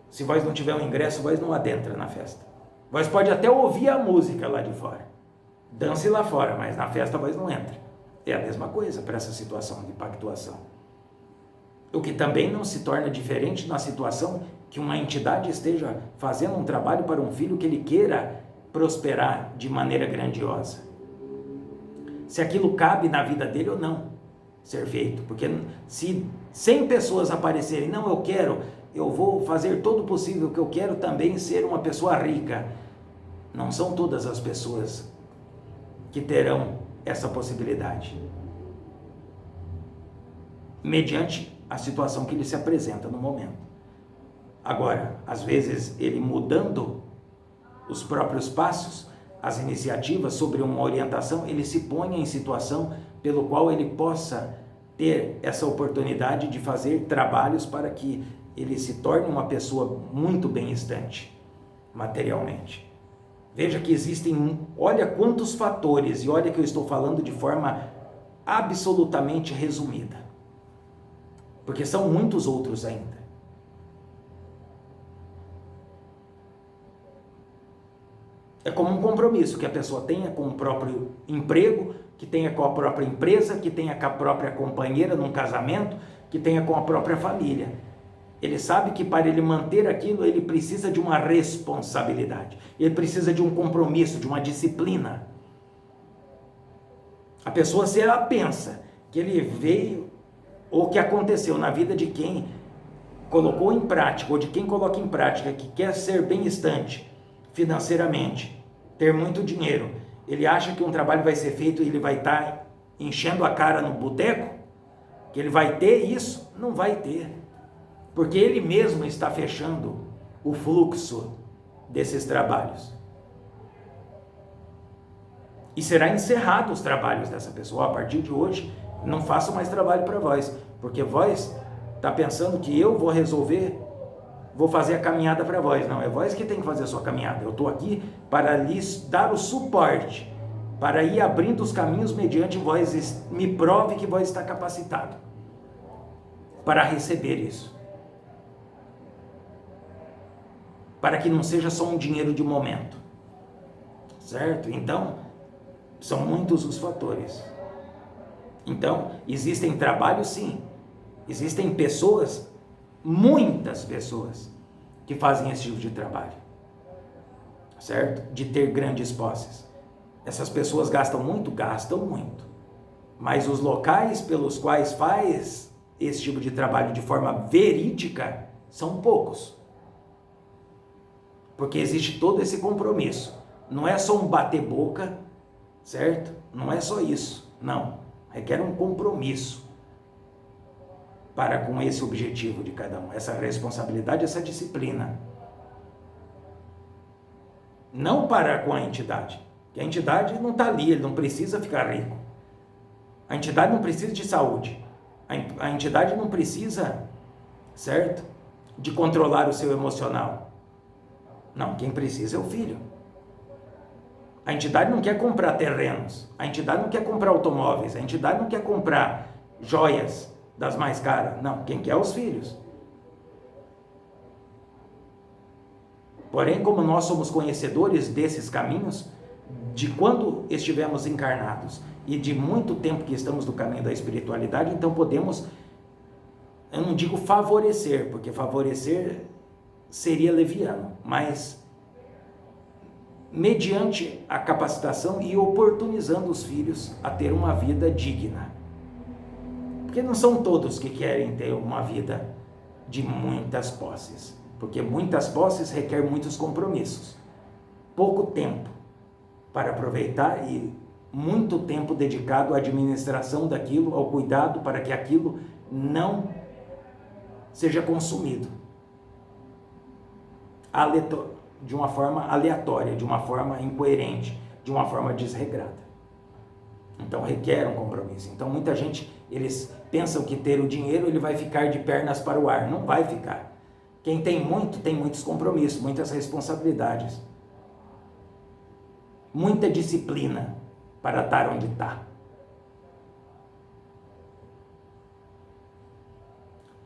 se vós não tiver um ingresso, vós não adentra na festa. Vós pode até ouvir a música lá de fora, dance lá fora, mas na festa vós não entra. É a mesma coisa para essa situação de pactuação. O que também não se torna diferente na situação que uma entidade esteja fazendo um trabalho para um filho que ele queira prosperar de maneira grandiosa. Se aquilo cabe na vida dele ou não ser feito. Porque se 100 pessoas aparecerem, não, eu vou fazer todo o possível, que eu quero também ser uma pessoa rica. Não são todas as pessoas que terão essa possibilidade, mediante a situação que ele se apresenta no momento. Agora, às vezes, ele mudando os próprios passos, as iniciativas sobre uma orientação, ele se põe em situação pelo qual ele possa ter essa oportunidade de fazer trabalhos para que ele se torne uma pessoa muito benestante materialmente. Veja que existem, olha quantos fatores, e olha que eu estou falando de forma absolutamente resumida, porque são muitos outros ainda. É como um compromisso que a pessoa tenha com o próprio emprego, que tenha com a própria empresa, que tenha com a própria companheira num casamento, que tenha com a própria família. Ele sabe que para ele manter aquilo, ele precisa de uma responsabilidade. Ele precisa de um compromisso, de uma disciplina. A pessoa, se ela pensa que ele veio, ou que aconteceu na vida de quem colocou em prática, ou de quem coloca em prática, que quer ser benestante financeiramente, ter muito dinheiro, ele acha que um trabalho vai ser feito e ele vai estar enchendo a cara no boteco, que ele vai ter isso, não vai ter. Porque ele mesmo está fechando o fluxo desses trabalhos. E será encerrado os trabalhos dessa pessoa. A partir de hoje, não faço mais trabalho para vós, porque vós está pensando que eu vou resolver, vou fazer a caminhada para vós. Não, é vós que tem que fazer a sua caminhada. Eu estou aqui para lhes dar o suporte, para ir abrindo os caminhos mediante vós, me prove que vós está capacitado para receber isso. Para que não seja só um dinheiro de momento, certo? Então, são muitos os fatores. Então, existem trabalhos, sim. Existem pessoas, muitas pessoas, que fazem esse tipo de trabalho, certo? De ter grandes posses. Essas pessoas gastam muito, mas os locais pelos quais faz esse tipo de trabalho de forma verídica são poucos. Porque existe todo esse compromisso. Não é só um bater-boca, certo? Não é só isso. Não. Requer um compromisso para com esse objetivo de cada um. Essa responsabilidade, essa disciplina. Não para com a entidade. Porque a entidade não está ali, ele não precisa ficar rico. A entidade não precisa de saúde. A entidade não precisa, certo? De controlar o seu emocional. Não, quem precisa é o filho. A entidade não quer comprar terrenos, a entidade não quer comprar automóveis, a entidade não quer comprar joias das mais caras. Não, quem quer os filhos. Porém, como nós somos conhecedores desses caminhos, de quando estivemos encarnados e de muito tempo que estamos no caminho da espiritualidade, então podemos, eu não digo favorecer, porque favorecer seria leviano, mas mediante a capacitação e oportunizando os filhos a ter uma vida digna. Porque não são todos que querem ter uma vida de muitas posses, porque muitas posses requer muitos compromissos, pouco tempo para aproveitar e muito tempo dedicado à administração daquilo, ao cuidado para que aquilo não seja consumido de uma forma aleatória, de uma forma incoerente, de uma forma desregrada. Então requer um compromisso. Então muita gente, eles pensam que ter o dinheiro ele vai ficar de pernas para o ar. Não vai ficar. Quem tem muito, tem muitos compromissos, muitas responsabilidades, muita disciplina para estar onde está.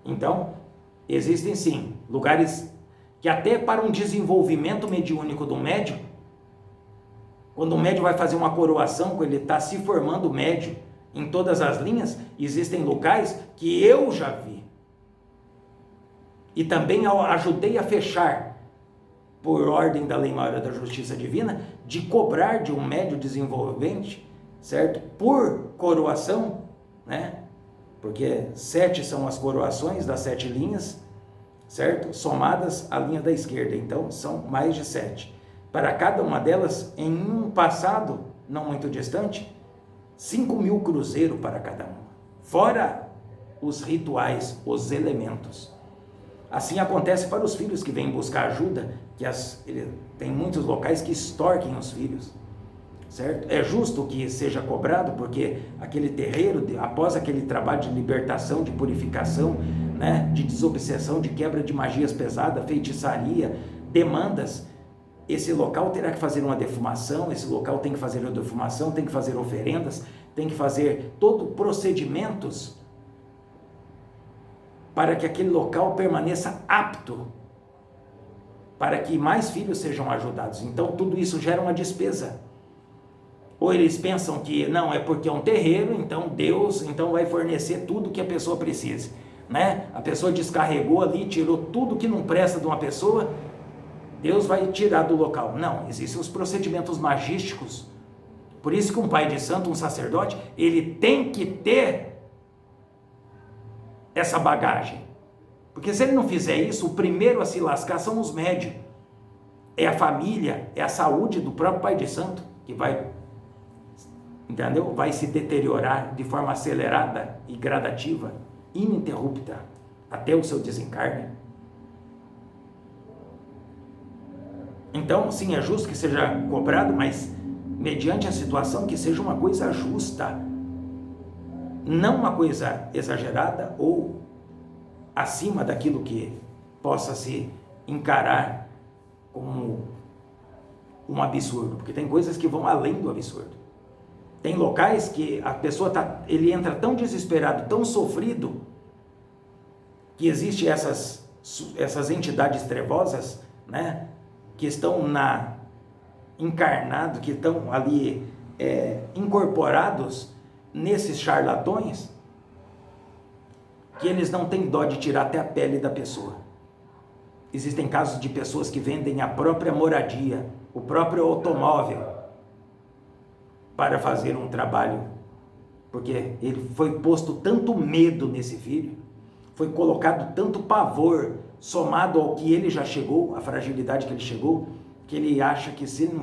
Então, existem sim lugares que até para um desenvolvimento mediúnico do médium, quando o médium vai fazer uma coroação, quando ele está se formando médium em todas as linhas, existem locais que eu já vi. E também ajudei a fechar, por ordem da lei maior da justiça divina, de cobrar de um médium desenvolvente, certo? Por coroação, né? Porque 7 são as coroações das 7 linhas, certo? Somadas à linha da esquerda, então são mais de 7. Para cada uma delas, em um passado não muito distante, 5.000 cruzeiros para cada uma, fora os rituais, os elementos. Assim acontece para os filhos que vêm buscar ajuda, tem muitos locais que extorquem os filhos, certo? É justo que seja cobrado, porque aquele terreiro, após aquele trabalho de libertação, de purificação, né, de desobsessão, de quebra de magias pesadas, feitiçaria, demandas, esse local terá que fazer uma defumação, esse local tem que fazer uma defumação, tem que fazer oferendas, tem que fazer todo procedimentos para que aquele local permaneça apto, para que mais filhos sejam ajudados. Então tudo isso gera uma despesa. Ou eles pensam que não, é porque é um terreiro, então Deus vai fornecer tudo que a pessoa precise, né? A pessoa descarregou ali, tirou tudo que não presta de uma pessoa, Deus vai tirar do local. Não, existem os procedimentos magísticos. Por isso que um pai de santo, um sacerdote, ele tem que ter essa bagagem. Porque se ele não fizer isso, o primeiro a se lascar são os médios. É a família, é a saúde do próprio pai de santo que vai, entendeu? Vai se deteriorar de forma acelerada e gradativa, ininterrupta, até o seu desencarne. Então, sim, é justo que seja cobrado, mas mediante a situação que seja uma coisa justa, não uma coisa exagerada ou acima daquilo que possa se encarar como um absurdo, porque tem coisas que vão além do absurdo. Tem locais que a pessoa ele entra tão desesperado, tão sofrido, que existem essas entidades trevosas, né, que estão encarnados, que estão ali incorporados nesses charlatões, que eles não têm dó de tirar até a pele da pessoa. Existem casos de pessoas que vendem a própria moradia, o próprio automóvel, para fazer um trabalho, porque ele foi posto tanto medo nesse filho, foi colocado tanto pavor, somado ao que ele já chegou, a fragilidade que ele chegou, que ele acha que se ele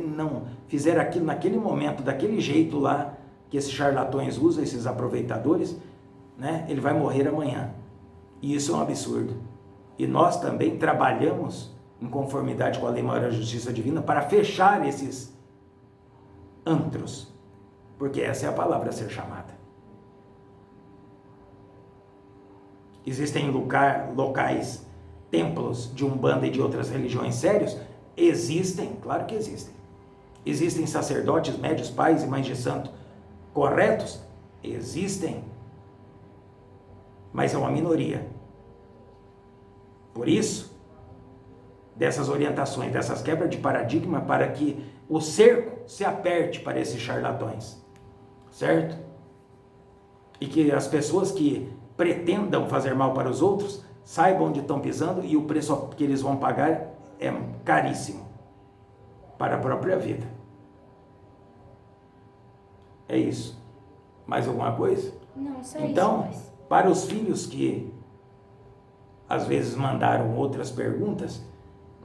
não fizer aquilo naquele momento, daquele jeito lá, que esses charlatões usam, esses aproveitadores, né, ele vai morrer amanhã. E isso é um absurdo. E nós também trabalhamos em conformidade com a lei maior da justiça divina para fechar esses antros, porque essa é a palavra a ser chamada. Existem locais, templos de Umbanda e de outras religiões sérios? Existem, claro que existem. Existem sacerdotes, médios, pais e mães de santo corretos? Existem, mas é uma minoria. Por isso, dessas orientações, dessas quebras de paradigma, para que o cerco se aperte para esses charlatões, certo? E que as pessoas que pretendam fazer mal para os outros saibam onde estão pisando, e o preço que eles vão pagar é caríssimo para a própria vida. É isso. Mais alguma coisa? Não, só então, isso. Para os filhos que às vezes mandaram outras perguntas,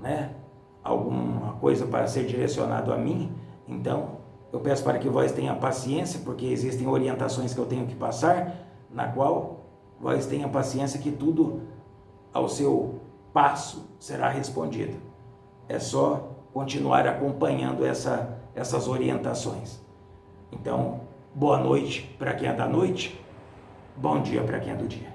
né? Alguma coisa para ser direcionado a mim, então eu peço para que vós tenham paciência, porque existem orientações que eu tenho que passar, na qual vós tenham paciência que tudo ao seu passo será respondido. É só continuar acompanhando essas orientações. Então, boa noite para quem é da noite, bom dia para quem é do dia.